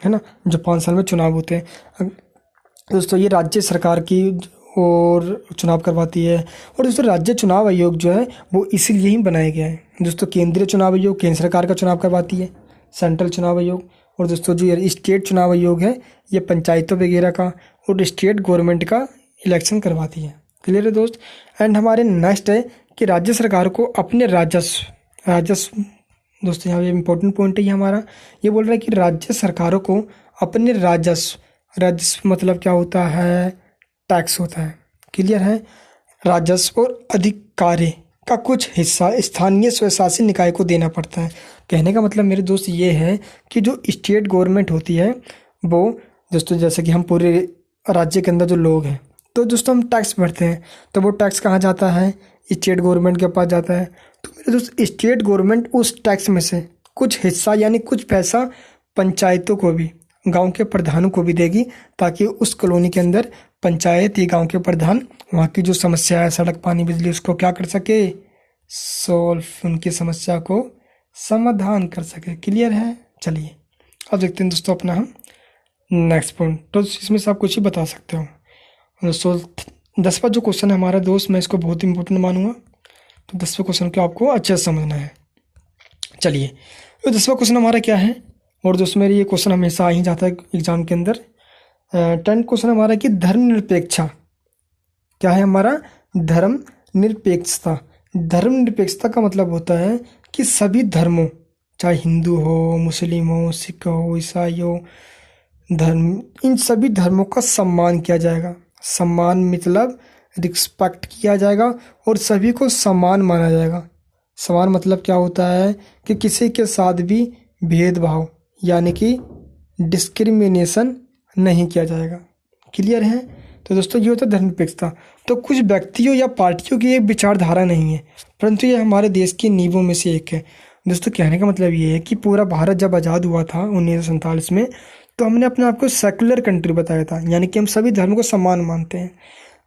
है ना, जो 5 साल में चुनाव होते हैं। दोस्तों ये राज्य सरकार की और चुनाव करवाती है। और दोस्तों राज्य चुनाव आयोग जो है वो इसीलिए ही बनाया गया है। दोस्तों केंद्रीय चुनाव आयोग केंद्र सरकार का चुनाव करवाती है, सेंट्रल चुनाव आयोग। और दोस्तों जो ये स्टेट चुनाव आयोग है ये पंचायतों वगैरह का और स्टेट गवर्नमेंट का इलेक्शन करवाती है। क्लियर है दोस्त। एंड हमारे नेक्स्ट है कि राज्य सरकार को अपने राजस्व दोस्तों यहाँ पे इम्पोर्टेंट पॉइंट है ये हमारा, ये बोल रहा है कि राज्य सरकारों को अपने राजस्व मतलब क्या होता है, टैक्स होता है। क्लियर है। राजस्व और अधिकार्य का कुछ हिस्सा स्थानीय स्वशासी निकाय को देना पड़ता है। कहने का मतलब मेरे दोस्त ये है कि जो स्टेट गवर्नमेंट होती है वो दोस्तों, जैसे कि हम पूरे राज्य के अंदर जो लोग हैं तो दोस्तों हम टैक्स भरते हैं, तो वो टैक्स कहाँ जाता है, स्टेट गवर्नमेंट के पास जाता है। तो मेरे दोस्त स्टेट गवर्नमेंट उस टैक्स में से कुछ हिस्सा यानी कुछ पैसा पंचायतों को भी, गांव के प्रधानों को भी देगी, ताकि उस कॉलोनी के अंदर पंचायत या गांव के प्रधान वहाँ की जो समस्या है, सड़क पानी बिजली, उसको क्या कर सके, सॉल्व, उनकी समस्या को समाधान कर सके। क्लियर है। चलिए अब देखते हैं दोस्तों अपना हम नेक्स्ट पॉइंट। तो इसमें से आप कुछ ही बता सकते हो दोस्तों। 10वां जो क्वेश्चन है हमारा दोस्त, मैं इसको बहुत इंपॉर्टेंट मानूंगा, तो 10वें क्वेश्चन को आपको अच्छे से समझना है। चलिए तो 10वां क्वेश्चन हमारा क्या है, और दोस्तों मेरे ये क्वेश्चन हमेशा आ ही जाता है एग्जाम के अंदर। 10 क्वेश्चन हमारा कि धर्मनिरपेक्षता क्या है हमारा, धर्मनिरपेक्षता। धर्मनिरपेक्षता का मतलब होता है कि सभी धर्मों, चाहे हिंदू हो, मुस्लिम हो, सिख हो, ईसाई हो, इन सभी धर्मों का सम्मान किया जाएगा। सम्मान मतलब रिस्पेक्ट किया जाएगा और सभी को समान माना जाएगा। समान मतलब क्या होता है कि किसी के साथ भी भेदभाव यानी कि डिस्क्रिमिनेशन नहीं किया जाएगा। क्लियर है। तो दोस्तों ये होता है धर्मनिरपेक्षता। तो कुछ व्यक्तियों या पार्टियों की एक विचारधारा नहीं है, परंतु ये हमारे देश की नींवों में से एक है। दोस्तों कहने का मतलब ये है कि पूरा भारत जब आज़ाद हुआ था 1947 में, तो हमने अपने आप को सेकुलर कंट्री बताया था, यानी कि हम सभी धर्म को समान मानते हैं।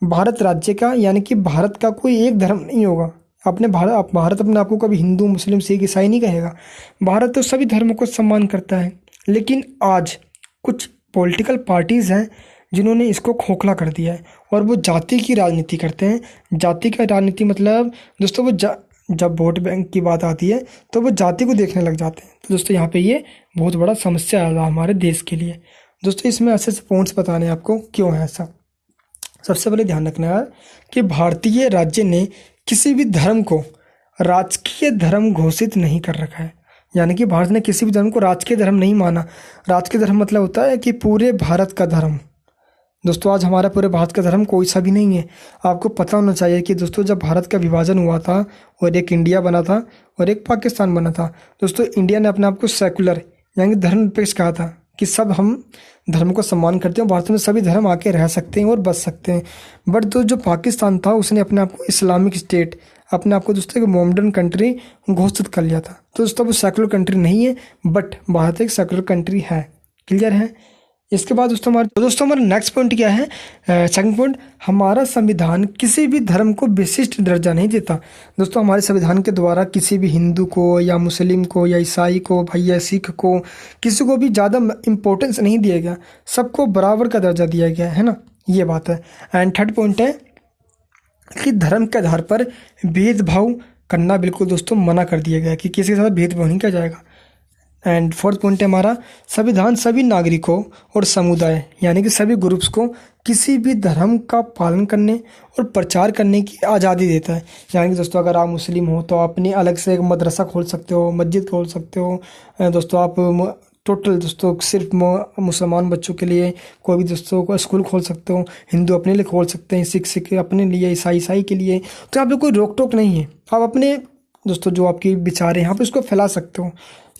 भारत राज्य का यानी कि भारत का कोई एक धर्म नहीं होगा। भारत अपने आप को कभी हिंदू, मुस्लिम, सिख, ईसाई नहीं कहेगा। भारत तो सभी धर्मों को सम्मान करता है। लेकिन आज कुछ पॉलिटिकल पार्टीज़ हैं जिन्होंने इसको खोखला कर दिया है और वो जाति की राजनीति करते हैं। जाति का राजनीति मतलब दोस्तों वो जब वोट बैंक की बात आती है तो वो जाति को देखने लग जाते हैं। तो दोस्तों यहाँ पे ये बहुत बड़ा समस्या है हमारे देश के लिए। दोस्तों इसमें ऐसे पॉइंट्स बताने आपको क्यों है ऐसा। सबसे पहले ध्यान रखना है कि भारतीय राज्य ने किसी भी धर्म को राजकीय धर्म घोषित नहीं कर रखा है, यानी कि भारत ने किसी भी धर्म को राजकीय धर्म नहीं माना। राजकीय धर्म मतलब होता है कि पूरे भारत का धर्म। दोस्तों आज हमारा पूरे भारत का धर्म कोई सा भी नहीं है। आपको पता होना चाहिए कि दोस्तों जब भारत का विभाजन हुआ था और एक इंडिया बना था और एक पाकिस्तान बना था, दोस्तों इंडिया ने अपने आप को सेकुलर यानी धर्मनिरपेक्ष कहा था कि सब हम धर्म को सम्मान करते हैं, भारत में सभी धर्म आके रह सकते हैं और बच सकते हैं। बट जो पाकिस्तान था उसने अपने आप को इस्लामिक स्टेट, अपने आप को दोस्तों एक मॉडर्न कंट्री घोषित कर लिया था। तो दोस्तों वो सेकुलर कंट्री नहीं है, बट भारत एक सेकुलर कंट्री है। क्लियर है। इसके बाद दोस्तों हमारा नेक्स्ट पॉइंट क्या है, सेकंड पॉइंट, हमारा संविधान किसी भी धर्म को विशिष्ट दर्जा नहीं देता। दोस्तों हमारे संविधान के द्वारा किसी भी हिंदू को या मुस्लिम को या ईसाई को, भैया सिख को, किसी को भी ज़्यादा इम्पोर्टेंस नहीं दिया गया, सबको बराबर का दर्जा दिया गया है ना, ये बात है। एंड थर्ड पॉइंट है कि धर्म के आधार पर भेदभाव करना बिल्कुल दोस्तों मना कर दिया गया कि किसी के साथ भेदभाव नहीं किया जाएगा। एंड फोर्थ पॉइंट है हमारा, संविधान सभी नागरिकों और समुदाय यानी कि सभी ग्रुप्स को किसी भी धर्म का पालन करने और प्रचार करने की आज़ादी देता है। यानी कि दोस्तों अगर आप मुस्लिम हो तो आप अपनी अलग से एक मदरसा खोल सकते हो, मस्जिद खोल सकते हो। दोस्तों आप टोटल दोस्तों सिर्फ मुसलमान बच्चों के लिए कोई भी दोस्तों को स्कूल खोल सकते हो, हिंदू अपने लिए खोल सकते हैं, सिख अपने लिए, ईसाई के लिए। तो यहाँ पे कोई रोक टोक नहीं है, आप अपने दोस्तों जो आपकी विचार है यहाँ पे उसको फैला सकते हो।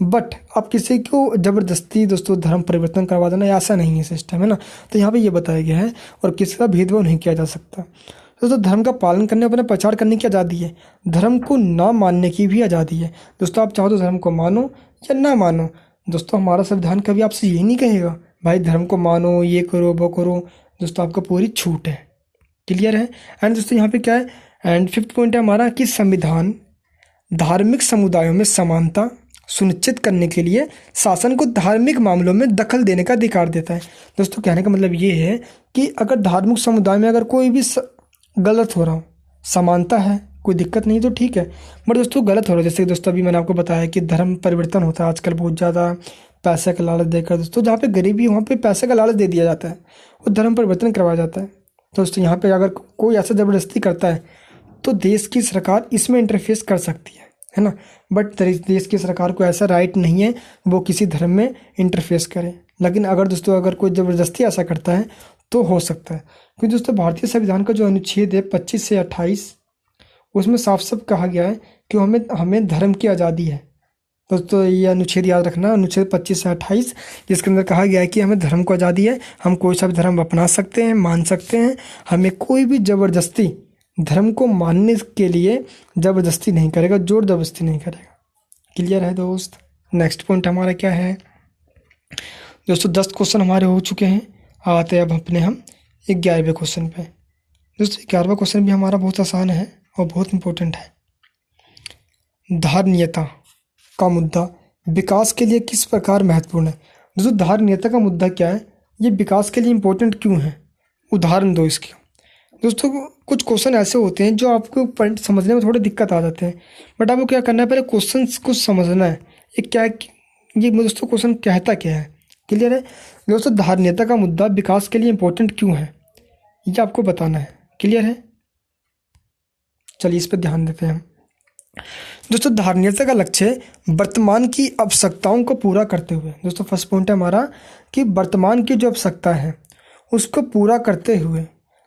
बट आप किसी को ज़बरदस्ती दोस्तों धर्म परिवर्तन करवा देना ऐसा नहीं है सिस्टम, है ना। तो यहाँ पे ये बताया गया है और किसी का भेदभाव नहीं किया जा सकता। दोस्तों धर्म का पालन करने, अपने प्रचार करने की आज़ादी है, धर्म को ना मानने की भी आज़ादी है। दोस्तों आप चाहो तो धर्म को मानो या ना मानो। दोस्तों हमारा संविधान कभी आपसे यही नहीं कहेगा भाई धर्म को मानो, ये करो वो करो। दोस्तों आपको पूरी छूट है। क्लियर है। एंड दोस्तों यहाँ पे क्या है, एंड फिफ्थ पॉइंट है हमारा कि संविधान धार्मिक समुदायों में समानता, सुनिश्चित करने के लिए शासन को धार्मिक मामलों में दखल देने का अधिकार देता है। दोस्तों कहने का मतलब ये है कि अगर धार्मिक समुदाय में अगर कोई भी गलत हो रहा हो, समानता है, कोई दिक्कत नहीं तो ठीक है, बट दोस्तों गलत हो रहा है, जैसे दोस्तों अभी मैंने आपको बताया कि धर्म परिवर्तन होता है आजकल बहुत ज़्यादा पैसे का लालच देकर। दोस्तों जहाँ पे गरीबी वहाँ पे पैसे का लालच दे दिया जाता है और धर्म परिवर्तन करवाया जाता है। दोस्तों यहाँ पे अगर कोई ऐसा ज़बरदस्ती करता है तो देश की सरकार इसमें इंटरफेस कर सकती है ना, बट देश की सरकार को ऐसा राइट नहीं है वो किसी धर्म में इंटरफेस करे। लेकिन अगर दोस्तों अगर कोई ज़बरदस्ती ऐसा करता है तो हो सकता है, क्योंकि दोस्तों भारतीय संविधान का जो अनुच्छेद है 25 से 28 उसमें साफ साफ कहा गया है कि हमें धर्म की आज़ादी है। दोस्तों ये अनुच्छेद याद रखना, अनुच्छेद 25 से 28, जिसके अंदर कहा गया है कि हमें धर्म को आज़ादी है, हम कोई सा भी धर्म अपना सकते हैं, मान सकते हैं, हमें कोई भी ज़बरदस्ती धर्म को मानने के लिए ज़बरदस्ती नहीं करेगा, जोर ज़बरदस्ती नहीं करेगा। क्लियर है दोस्त। नेक्स्ट पॉइंट हमारा क्या है दोस्तों, 10 क्वेश्चन हमारे हो चुके हैं, आते हैं अब अपने हम 11वें क्वेश्चन पे। दोस्तों 11वां क्वेश्चन भी हमारा बहुत आसान है और बहुत इंपॉर्टेंट है। धारणीयता का मुद्दा विकास के लिए किस प्रकार महत्वपूर्ण है। दोस्तों धारणीयता का मुद्दा क्या है, ये विकास के लिए इम्पोर्टेंट क्यों है, उदाहरण दो इसके। दोस्तों कुछ क्वेश्चन ऐसे होते हैं जो आपको पॉइंट समझने में थोड़ी दिक्कत आ जाते हैं, बट आपको क्या करना है, पहले क्वेश्चन को समझना है ये क्या है, ये दोस्तों क्वेश्चन कहता क्या है। क्लियर है दोस्तों। धारणीयता का मुद्दा विकास के लिए इम्पोर्टेंट क्यों है ये आपको बताना है। क्लियर है, चलिए इस पर ध्यान देते हैं हम। दोस्तों धारणीयता का लक्ष्य वर्तमान की आवश्यकताओं को पूरा करते हुए, दोस्तों फर्स्ट पॉइंट है हमारा कि वर्तमान की जो आवश्यकता है उसको पूरा करते हुए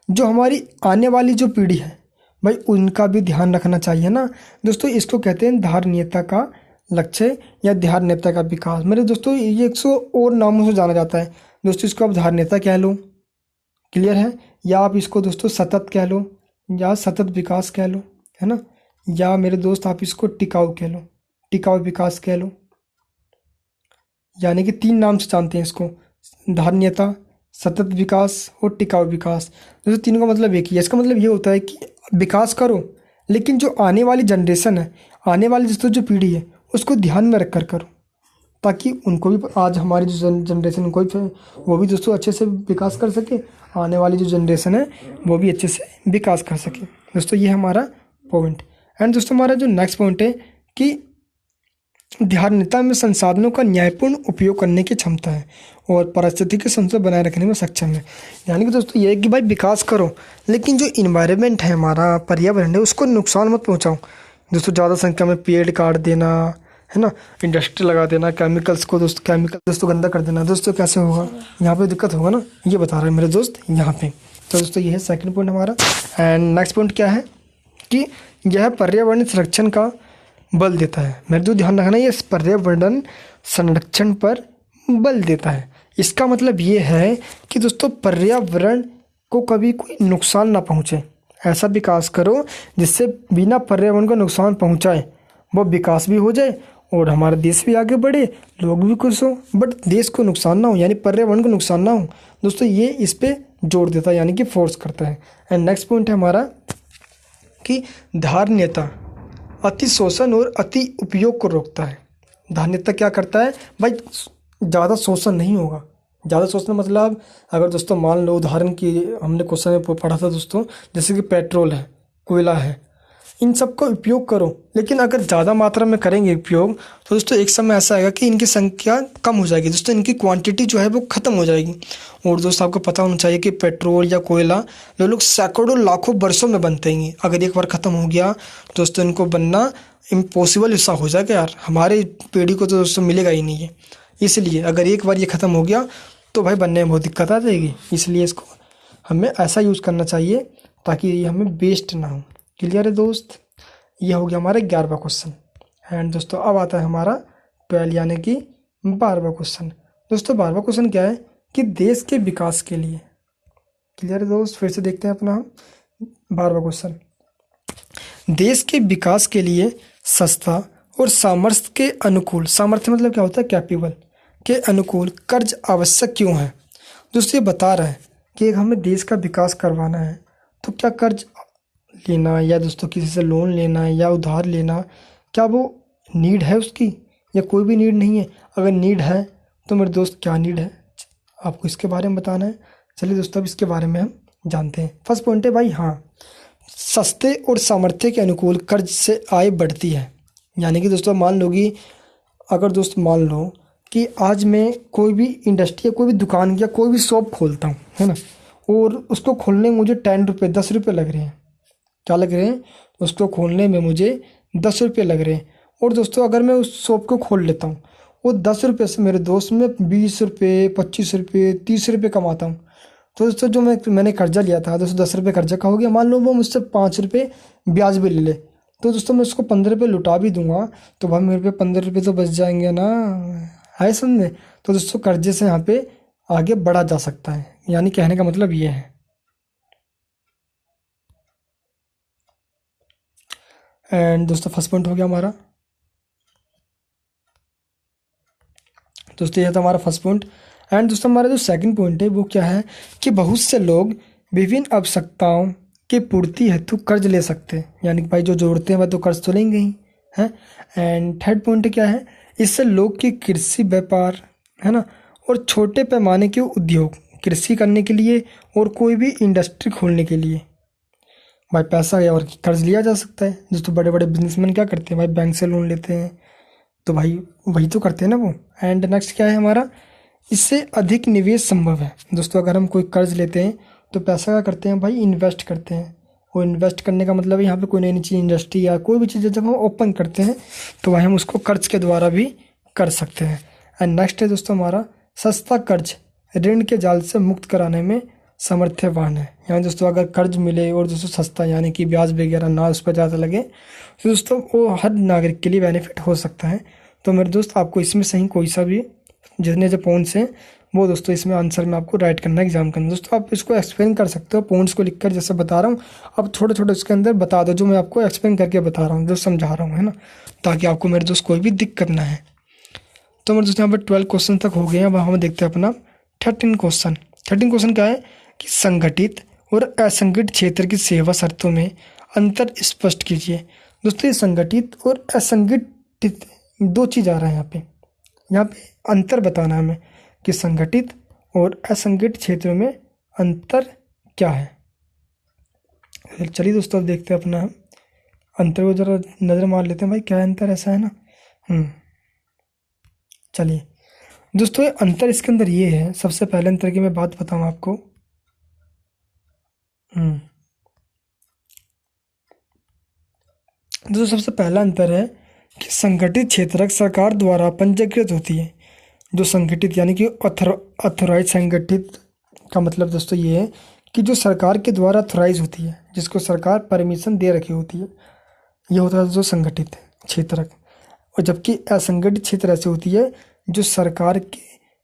जो हमारी आने वाली जो पीढ़ी है भाई उनका भी ध्यान रखना चाहिए ना। दोस्तों इसको कहते हैं धारणीयता का लक्ष्य या धारणीयता का विकास। मेरे दोस्तों ये 100 और नामों से जाना जाता है। दोस्तों इसको आप धारणीयता कह लो, क्लियर है, या आप इसको दोस्तों सतत कह लो या सतत विकास कह लो, है ना, या मेरे दोस्त आप इसको टिकाऊ कह लो, टिकाऊ विकास कह लो, यानी कि 3 नाम से जानते हैं इसको, धारणीयता, सतत विकास और टिकाऊ विकास। दोस्तों तीनों का मतलब एक ही है। इसका मतलब ये होता है कि विकास करो लेकिन जो आने वाली जनरेशन है, आने वाली दोस्तों जो पीढ़ी है उसको ध्यान में रख कर करो, ताकि उनको भी आज हमारी जो जनरेशन कोई वो भी दोस्तों अच्छे से विकास कर सके, आने वाली जो जनरेशन है वो भी अच्छे से विकास कर सके। दोस्तों ये हमारा पॉइंट। एंड दोस्तों हमारा जो नेक्स्ट पॉइंट है कि धारणीयता में संसाधनों का न्यायपूर्ण उपयोग करने की क्षमता है और पारिस्थितिकी संतुलन बनाए रखने में सक्षम है। यानी कि दोस्तों ये है कि भाई विकास करो लेकिन जो इन्वायरमेंट है हमारा, पर्यावरण है, उसको नुकसान मत पहुंचाओ। दोस्तों ज़्यादा संख्या में पेड़ काट देना, है ना, इंडस्ट्री लगा देना, केमिकल दोस्तों गंदा कर देना, दोस्तों कैसे होगा, यहाँ पे दिक्कत होगा ना, ये बता रहे हैं मेरे दोस्त यहाँ पे। तो दोस्तों ये है सेकंड पॉइंट हमारा। एंड नेक्स्ट पॉइंट क्या है कि यह पर्यावरण संरक्षण का बल देता है। मेरे जो ध्यान रखना है, ये पर्यावरण संरक्षण पर बल देता है। इसका मतलब ये है कि दोस्तों पर्यावरण को कभी कोई नुकसान ना पहुँचे, ऐसा विकास करो जिससे बिना पर्यावरण को नुकसान पहुँचाए वो विकास भी हो जाए और हमारा देश भी आगे बढ़े, लोग भी खुश हो, बट देश को नुकसान ना हो, यानी पर्यावरण को नुकसान ना हो। दोस्तों ये इस पे जोर देता है, यानी कि फोर्स करता है। एंड नेक्स्ट पॉइंट है हमारा कि धारणीयता अति शोषण और अति उपयोग को रोकता है। धारणीयता क्या करता है भाई, ज़्यादा शोषण नहीं होगा। ज़्यादा शोषण मतलब अगर दोस्तों मान लो उदाहरण की हमने क्वेश्चन में पढ़ा था दोस्तों, जैसे कि पेट्रोल है, कोयला है, इन सब का उपयोग करो, लेकिन अगर ज़्यादा मात्रा में करेंगे उपयोग तो दोस्तों एक समय ऐसा आएगा कि इनकी संख्या कम हो जाएगी, दोस्तों इनकी क्वांटिटी जो है वो ख़त्म हो जाएगी। और दोस्तों आपको पता होना चाहिए कि पेट्रोल या कोयला जो लोग सैकड़ों लाखों वर्षों में बनते हैं, अगर एक बार ख़त्म हो गया दोस्तों इनको बनना इम्पॉसिबल सा हो जाएगा यार, हमारे पीढ़ी को तो दोस्तों मिलेगा ही नहीं है। इसलिए अगर एक बार ये ख़त्म हो गया तो भाई बनने में बहुत दिक्कत आ जाएगी, इसलिए इसको हमें ऐसा यूज़ करना चाहिए ताकि ये हमें वेस्ट ना हो। क्लियर है दोस्त, ये हो गया हमारा 11वां क्वेश्चन। एंड दोस्तों अब आता है हमारा 12 यानी कि 12वां क्वेश्चन। दोस्तों 12वां क्वेश्चन क्या है कि देश के विकास के लिए, क्लियर है दोस्त, फिर से देखते हैं अपना हम 12वां क्वेश्चन। देश के विकास के लिए सस्ता और सामर्थ्य के अनुकूल, सामर्थ्य मतलब क्या होता है, कैपेबल के अनुकूल कर्ज आवश्यक क्यों है। दोस्तों ये बता रहा है कि हमें देश का विकास करवाना है तो क्या कर्ज लेना या दोस्तों किसी से लोन लेना या उधार लेना, क्या वो नीड है उसकी, या कोई भी नीड नहीं है? अगर नीड है तो मेरे दोस्त क्या नीड है आपको इसके बारे में बताना है। चलिए दोस्तों अब इसके बारे में हम जानते हैं। फर्स्ट पॉइंट है भाई, हाँ, सस्ते और सामर्थ्य के अनुकूल कर्ज से आय बढ़ती है। यानी कि दोस्तों मान लो कि अगर दोस्त मान लो कि आज मैं कोई भी इंडस्ट्री या कोई भी दुकान या कोई भी शॉप खोलता हूँ, है ना, और उसको खोलने में मुझे 10 रुपये 10 रुपये लग रहे हैं। क्या लग रहे हैं? उसको खोलने में मुझे 10 रुपये लग रहे हैं। और दोस्तों अगर मैं उस शॉप को खोल लेता हूँ, वो 10 रुपये से मेरे दोस्त में 20 रुपये 25 रुपये 30 रुपये कमाता हूँ। तो दोस्तों जो मैंने कर्जा लिया था दोस्तों 10 रुपये कर्जा का हो गया। मान लो वो मुझसे 5 रुपये ब्याज भी ले ले, तो दोस्तों मैं उसको 15 रुपये लुटा भी दूंगा, तो भाई मेरे पे 15 रुपये तो बच जाएंगे ना, है समझ में। तो दोस्तों कर्जे से यहाँ पे आगे बढ़ा जा सकता है, यानी कहने का मतलब ये है। एंड दोस्तों फर्स्ट पॉइंट हो गया हमारा। दोस्तों यह था हमारा फर्स्ट पॉइंट। एंड दोस्तों हमारा जो सेकंड पॉइंट है वो क्या है कि बहुत से लोग विभिन्न आवश्यकताओं की पूर्ति हेतु कर्ज ले सकते हैं। यानी कि भाई जो जोड़ते हैं वह तो कर्ज तो लेंगे ही, हैं। एंड थर्ड पॉइंट क्या है, इससे लोग की कृषि व्यापार, है ना, और छोटे पैमाने के उद्योग, कृषि करने के लिए और कोई भी इंडस्ट्री खोलने के लिए भाई पैसा या और कर्ज लिया जा सकता है। दोस्तों बड़े बड़े बिजनेसमैन क्या करते हैं भाई, बैंक से लोन लेते हैं, तो भाई वही तो करते हैं ना वो। एंड नेक्स्ट क्या है हमारा, इससे अधिक निवेश संभव है। दोस्तों अगर हम कोई कर्ज लेते हैं तो पैसा क्या करते हैं भाई, इन्वेस्ट करते हैं। और इन्वेस्ट करने का मतलब है यहाँ पे कोई नई नई चीज़, इंडस्ट्री या कोई भी चीज़ जब हम ओपन करते हैं तो भाई हम उसको कर्ज के द्वारा भी कर सकते हैं। एंड नेक्स्ट है दोस्तों हमारा, सस्ता कर्ज ऋण के जाल से मुक्त कराने में समर्थवान है। यानी दोस्तों अगर कर्ज मिले और दोस्तों सस्ता, यानी कि ब्याज वगैरह ना उस पर ज़्यादा लगे, तो दोस्तों वो हर नागरिक के लिए बेनिफिट हो सकता है। तो मेरे दोस्त आपको इसमें सही कोई सा भी जितने जो पॉइंट्स हैं वो दोस्तों इसमें आंसर में आपको राइट करना है, एग्जाम करना। दोस्तों आप इसको एक्सप्लेन कर सकते हो पॉइंट्स को लिखकर, जैसे बता रहा हूँ अब छोटे छोटे इसके अंदर बता दो जो मैं आपको एक्सप्लेन करके बता रहा हूँ, जो समझा रहा हूँ, है ना, ताकि आपको मेरे दोस्त कोई भी दिक्कत ना है। तो मेरे दोस्त यहाँ पर 12 क्वेश्चन तक हो गए हैं। अब हम देखते हैं अपना 13 क्वेश्चन। 13 क्वेश्चन क्या है कि संगठित और असंगठित क्षेत्र की सेवा शर्तों में अंतर स्पष्ट कीजिए। दोस्तों ये संगठित और असंगठित दो चीज़ आ रहा है यहाँ पे अंतर बताना है हमें कि संगठित और असंगठित क्षेत्रों में अंतर क्या है। चलिए दोस्तों अब देखते हैं अपना हम अंतर को जरा नज़र मार लेते हैं भाई, क्या अंतर ऐसा है ना। चलिए दोस्तों ये अंतर इसके अंदर ये है, सबसे पहले अंतर की मैं बात बताऊँ आपको। दोस्तों सबसे पहला अंतर है कि संगठित क्षेत्र सरकार द्वारा पंजीकृत होती है। जो संगठित यानी कि अथोराइज, संगठित का मतलब दोस्तों ये है कि जो सरकार के द्वारा अथोराइज होती है, जिसको सरकार परमिशन दे रखी होती है, ये होता है जो संगठित क्षेत्र। और जबकि असंगठित क्षेत्र ऐसी होती है जो सरकार के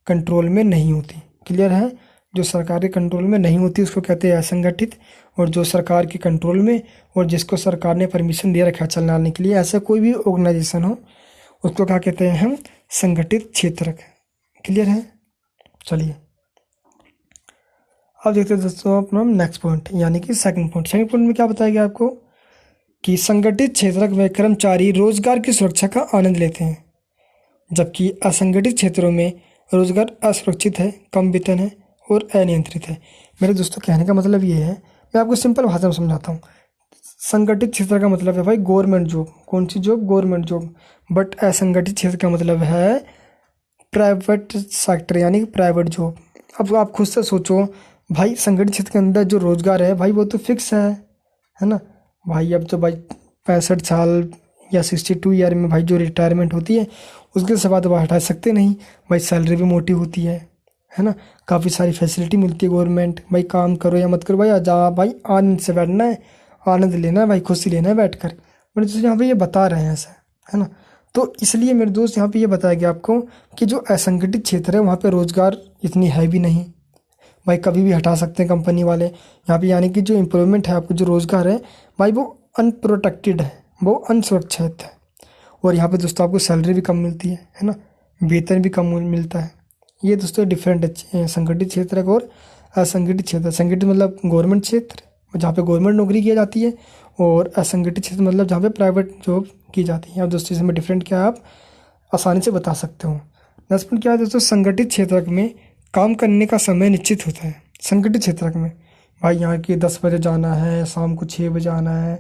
कंट्रोल में नहीं होती। क्लियर है, जो सरकार के कंट्रोल में नहीं होती उसको कहते हैं असंगठित, और जो सरकार के कंट्रोल में और जिसको सरकार ने परमिशन दे रखा है चलाने के लिए, ऐसा कोई भी ऑर्गेनाइजेशन हो उसको क्या कहते हैं हम, संगठित क्षेत्र। क्लियर है। चलिए अब देखते हैं दोस्तों अपना नेक्स्ट पॉइंट, यानी कि सेकंड पॉइंट। सेकंड पॉइंट में क्या बताया गया आपको कि संगठित क्षेत्र में कर्मचारी रोजगार की सुरक्षा का आनंद लेते हैं, जबकि असंगठित क्षेत्रों में रोजगार असुरक्षित है, कम वेतन है और अनियंत्रित है। मेरे दोस्तों कहने का मतलब ये है, मैं आपको सिंपल भाषा में समझाता हूँ। संगठित क्षेत्र का मतलब है भाई गवर्नमेंट जॉब, कौन सी जॉब, गवर्नमेंट जॉब। बट असंगठित क्षेत्र का मतलब है प्राइवेट सेक्टर, यानी कि प्राइवेट जॉब। अब आप खुद से सोचो भाई, संगठित क्षेत्र के अंदर जो रोजगार है भाई वो तो फिक्स है ना भाई। अब तो भाई 65 साल या 62 ईयर में भाई जो रिटायरमेंट होती है उसके सिवा तो हटा सकते नहीं भाई। सैलरी भी मोटी होती है ना, काफ़ी सारी फैसिलिटी मिलती है गवर्नमेंट। भाई काम करो या मत करो भाई, जा भाई आनंद से बैठना है, आनंद लेना है भाई, खुशी लेना है बैठ कर। मेरे दोस्त यहाँ पे ये बता रहे हैं ऐसा, है ना। तो इसलिए मेरे दोस्त यहाँ पे ये बताया गया आपको कि जो असंगठित क्षेत्र है वहाँ पे रोजगार इतनी है भी नहीं भाई, कभी भी हटा सकते हैं कंपनी वाले यहाँ पे। यानी कि जो एम्प्लॉयमेंट है, आपको जो रोजगार है भाई वो अनप्रोटेक्टेड है, वो अनसुरक्षित है। और यहाँ पे दोस्तों आपको सैलरी भी कम मिलती है ना, वेतन भी कम मिलता है। ये दोस्तों डिफरेंट है संगठित क्षेत्र और असंगठित क्षेत्र। संगठित मतलब गवर्नमेंट क्षेत्र जहाँ पे गवर्नमेंट नौकरी की जाती है, और असंगठित क्षेत्र मतलब जहाँ पे प्राइवेट जॉब की जाती है। अब दोस्तों इसमें डिफरेंट क्या है, आप आसानी से बता सकते हो। 10 पॉइंट क्या है दोस्तों, संगठित क्षेत्र में काम करने का समय निश्चित होता है। संगठित क्षेत्र में भाई यहाँ की 10 बजे जाना है, शाम को 6 बजे आना है,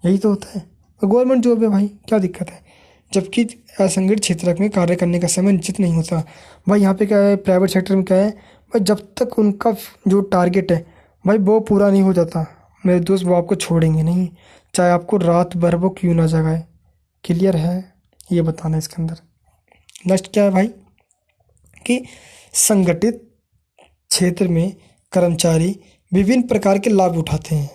यही तो होता है। तो गवर्नमेंट जॉब है भाई, क्या दिक्कत है। जबकि असंगठित क्षेत्र में कार्य करने का समय निश्चित नहीं होता। भाई यहाँ पे क्या है, प्राइवेट सेक्टर में क्या है भाई, जब तक उनका जो टारगेट है भाई वो पूरा नहीं हो जाता मेरे दोस्त, वो आपको छोड़ेंगे नहीं, चाहे आपको रात भर वो क्यों ना जगाए। क्लियर है, ये बताना है इसके अंदर। नेक्स्ट क्या है भाई कि संगठित क्षेत्र में कर्मचारी विभिन्न प्रकार के लाभ उठाते हैं,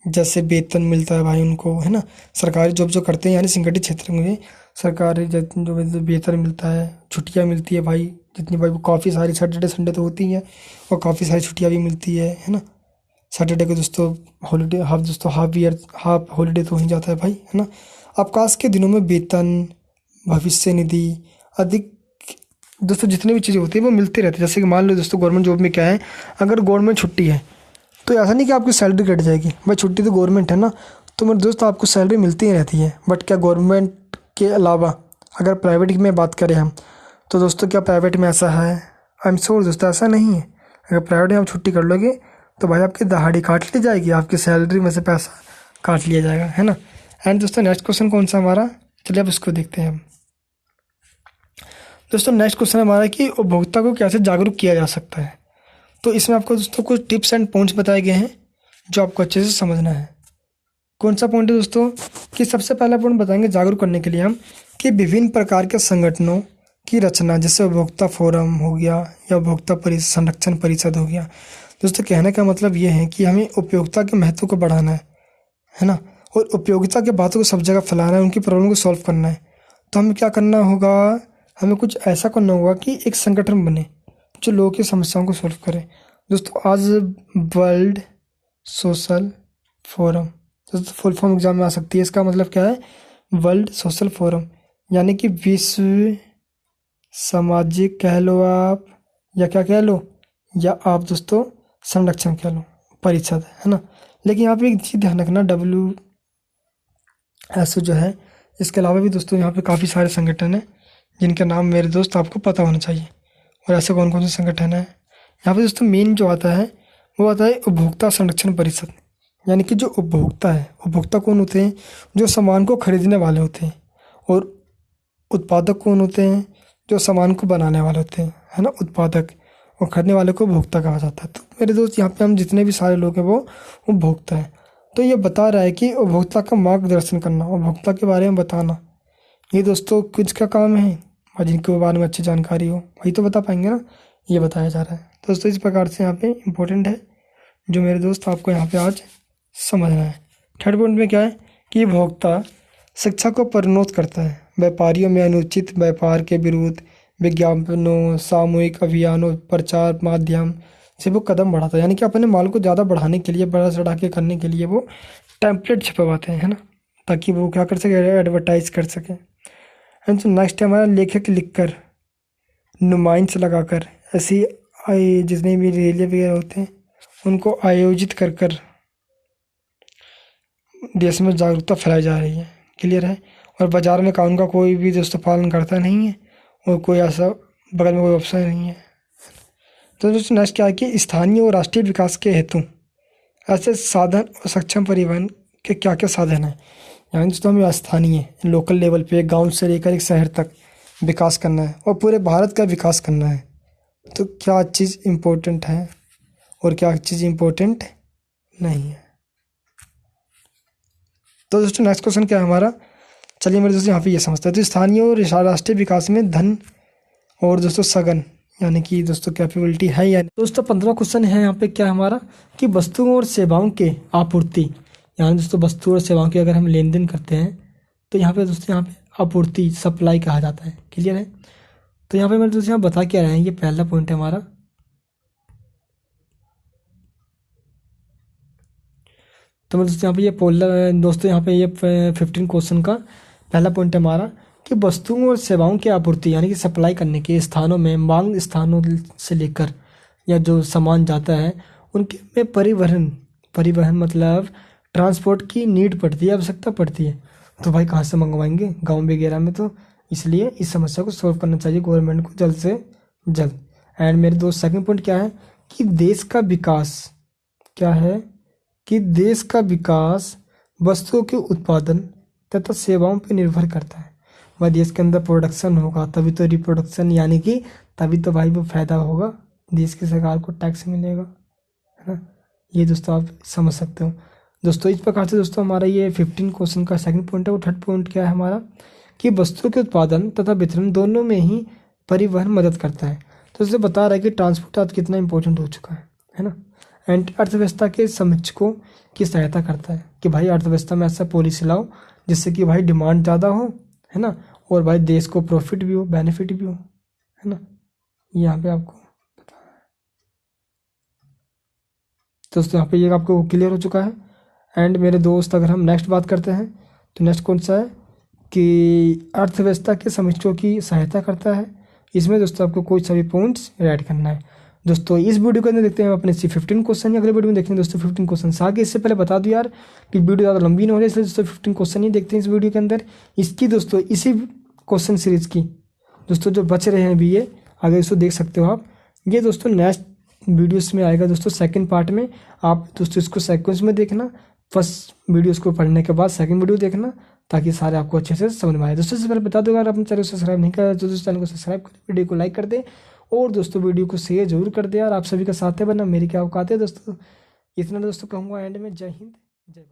जैसे वेतन मिलता है भाई उनको, है ना। सरकारी जॉब जो करते हैं यानी संगठित क्षेत्र में सरकारी जो वेतन मिलता है, छुट्टियां मिलती है भाई जितनी भाई, वो काफ़ी सारी सैटरडे संडे तो होती हैं और काफ़ी सारी छुट्टियां भी मिलती है ना। सैटरडे को दोस्तों हॉलीडे, हाफ हॉलीडे तो हो ही जाता है भाई, है ना। अवकाश के दिनों में वेतन, भविष्य निधि अधिक दोस्तों जितनी भी चीज़ें होती है वो मिलते रहते हैं। जैसे कि मान लो दोस्तों गवर्नमेंट जॉब में क्या है, अगर गवर्नमेंट छुट्टी है तो ऐसा नहीं कि आपकी सैलरी कट जाएगी भाई, छुट्टी तो गवर्नमेंट है ना, तो मेरे दोस्त आपको सैलरी मिलती ही रहती है। बट क्या गवर्नमेंट के अलावा अगर प्राइवेट में बात करें हम, तो दोस्तों क्या प्राइवेट में ऐसा है? आई एम श्योर दोस्तों ऐसा नहीं है। अगर प्राइवेट में आप छुट्टी कर लोगे तो भाई आपकी दहाड़ी काट ली जाएगी, आपकी सैलरी में से पैसा काट लिया जाएगा, है ना। एंड दोस्तों नेक्स्ट क्वेश्चन कौन सा हमारा, चलिए अब इसको देखते हैं हम। दोस्तों नेक्स्ट क्वेश्चन हमारा कि उपभोक्ता को कैसे जागरूक किया जा सकता है। तो इसमें आपको दोस्तों कुछ टिप्स एंड पॉइंट्स बताए गए हैं जो आपको अच्छे से समझना है। कौन सा पॉइंट है दोस्तों कि सबसे पहला पॉइंट बताएंगे जागरूक करने के लिए हम कि विभिन्न प्रकार के संगठनों की रचना, जैसे उपभोक्ता फोरम हो गया या उपभोक्ता संरक्षण परिषद हो गया। दोस्तों कहने का मतलब ये है कि हमें उपयोगिता के महत्व को बढ़ाना है ना, और उपयोगिता के बातों को सब जगह फैलाना है, उनकी प्रॉब्लम को सॉल्व करना है। तो हमें क्या करना होगा, हमें कुछ ऐसा करना होगा कि एक संगठन बने जो लोगों की समस्याओं को सॉल्व करे। दोस्तों आज वर्ल्ड सोशल फोरम, दोस्तों फुल फॉर्म एग्जाम में आ सकती है। इसका मतलब क्या है, वर्ल्ड सोशल फोरम यानी कि विश्व सामाजिक कह लो आप, या क्या कह लो, या आप दोस्तों संरक्षण कह लो परिषद, है ना। लेकिन यहाँ पे एक चीज़ ध्यान रखना, WHO जो है, इसके अलावा भी दोस्तों यहाँ पे काफ़ी सारे संगठन हैं जिनके नाम मेरे दोस्त आपको पता होना चाहिए। और ऐसे कौन कौन से संगठन हैं यहाँ पे दोस्तों, मेन जो आता है वो आता है उपभोक्ता संरक्षण परिषद, यानी कि जो उपभोक्ता है, उपभोक्ता कौन होते हैं, जो सामान को खरीदने वाले होते हैं, और उत्पादक कौन होते हैं, जो सामान को बनाने वाले होते हैं, है ना, उत्पादक, और खरीदने वाले को उपभोक्ता कहा जाता है। तो मेरे दोस्त यहाँ पे हम जितने भी सारे लोग हैं वो उपभोक्ता हैं। तो ये बता रहा है कि उपभोक्ता का मार्गदर्शन करना, उपभोक्ता के बारे में बताना, ये दोस्तों किसका काम है, और जिनके बारे में अच्छी जानकारी हो वही तो बता पाएंगे ना, ये बताया जा रहा है। दोस्तों इस प्रकार से यहाँ पे इम्पोर्टेंट है जो मेरे दोस्त आपको यहाँ पे आज समझना है। थर्ड पॉइंट में क्या है कि उपभोक्ता शिक्षा को प्रोन्नत करता है, व्यापारियों में अनुचित व्यापार के विरुद्ध विज्ञापनों, सामूहिक अभियानों, प्रचार माध्यम से वो कदम बढ़ाता है, यानी कि अपने माल को ज़्यादा बढ़ाने के लिए, बड़ा चढ़ा के करने के लिए वो टैंपलेट छपवाते हैं, है ना, ताकि वो क्या कर सके, एडवर्टाइज कर सके। एंड तो नेक्स्ट है हमारा लेखक लिखकर, नुमाइंस लगाकर, ऐसी जितने भी रैली वगैरह होते हैं उनको आयोजित कर कर देश में जागरूकता फैलाई जा रही है। क्लियर है। और बाजार में कानून का कोई भी दोस्तों पालन करता नहीं है, और कोई ऐसा बगल में कोई अफसर नहीं है। तो दोस्तों नेक्स्ट क्या है कि स्थानीय और राष्ट्रीय विकास के हेतु ऐसे साधन और सक्षम परिवहन के क्या क्या साधन हैं। यानी दोस्तों हमें स्थानीय लोकल लेवल पे गांव से लेकर एक शहर तक विकास करना है और पूरे भारत का विकास करना है। तो क्या चीज़ इम्पोर्टेंट है और क्या चीज़ इम्पोर्टेंट नहीं है। तो दोस्तों नेक्स्ट क्वेश्चन क्या है हमारा, चलिए मेरे दोस्तों यहाँ पे ये समझते हैं। तो स्थानीय और राष्ट्रीय विकास में धन और दोस्तों सघन यानी कि दोस्तों कैपेबिलिटी है या नहीं। दोस्तों 15 क्वेश्चन है यहाँ पे क्या हमारा कि वस्तुओं और सेवाओं के आपूर्ति, यानी दोस्तों वस्तुओं और सेवाओं के अगर हम लेन देन करते हैं तो यहाँ पे दोस्तों यहाँ पे आपूर्ति सप्लाई कहा जाता है। क्लियर है। तो यहाँ पे मेरे दोस्तों यहाँ बता क्या रहे हैं, ये पहला पॉइंट है हमारा। तो मैं दोस्तों यहाँ पे ये दोस्तों यहाँ पे ये 15 क्वेश्चन का पहला पॉइंट है हमारा कि वस्तुओं और सेवाओं की आपूर्ति यानी कि सप्लाई करने के स्थानों में मांग स्थानों से लेकर या जो सामान जाता है उनके में परिवहन मतलब ट्रांसपोर्ट की नीड पड़ती है, आवश्यकता पड़ती है। तो भाई कहाँ से मंगवाएंगे, गाँव वगैरह में तो इसलिए इस समस्या को सॉल्व करना चाहिए गवर्नमेंट को जल्द से जल्द। एंड मेरे दोस्त सेकंड पॉइंट क्या है कि देश का विकास क्या है कि देश का विकास वस्तुओं के उत्पादन तथा सेवाओं पर निर्भर करता है। वह देश के अंदर प्रोडक्शन होगा तभी तो रिप्रोडक्शन, यानी कि तभी तो भाई वो फायदा होगा, देश की सरकार को टैक्स मिलेगा, है ना। ये दोस्तों आप समझ सकते हो। दोस्तों इस प्रकार से दोस्तों हमारा ये 15 क्वेश्चन का सेकंड पॉइंट है। वो थर्ड पॉइंट क्या है हमारा कि वस्तुओं के उत्पादन तथा वितरण दोनों में ही परिवहन मदद करता है। तो इससे बता रहा है कि ट्रांसपोर्ट आज कितना इंपॉर्टेंट हो चुका है ना। एंड अर्थव्यवस्था के समीक्षकों की सहायता करता है कि भाई अर्थव्यवस्था में ऐसा पॉलिसी लाओ जिससे कि भाई डिमांड ज़्यादा हो, है ना, और भाई देश को प्रॉफिट भी हो, बेनिफिट भी हो, है ना। यहाँ पे आपको दोस्तों यहाँ पे ये आपको क्लियर हो चुका है। एंड मेरे दोस्त अगर हम नेक्स्ट बात करते हैं तो नेक्स्ट कौन सा है कि अर्थव्यवस्था के समीक्षकों की सहायता करता है। इसमें दोस्तों आपको कोई सा भी पॉइंट्स ऐड करना है। दोस्तों इस वीडियो के अंदर देखते हैं अपने 15 क्वेश्चन, अगले वीडियो में देखेंगे दोस्तों 15 क्वेश्चन आगे। इससे पहले बता दूं यार कि वीडियो ज़्यादा लंबी ना हो जाए, इसलिए दोस्तों 15 क्वेश्चन ही देखते हैं इस वीडियो के अंदर। इसकी दोस्तों इसी क्वेश्चन सीरीज की दोस्तों जो बच रहे हैं अभी ये आगे इसको देख सकते हो आप। ये दोस्तों नेक्स्ट वीडियोस में आएगा दोस्तों सेकंड पार्ट में। आप दोस्तों इसको सीक्वेंस में देखना, फर्स्ट वीडियोस को पढ़ने के बाद सेकंड वीडियो देखना ताकि सारे आपको अच्छे से समझ में आए। दोस्तों इससे पहले बता दो अगर आपने चैनल को सब्सक्राइब नहीं किया तो दोस्तों चैनल को सब्सक्राइब कर वीडियो को लाइक कर दे और दोस्तों वीडियो को शेयर जरूर कर दे यार। आप सभी का साथ है, वरना मेरी क्या औकात है दोस्तों। इतना दोस्तों कहूँगा एंड में। जय हिंद जय भारत।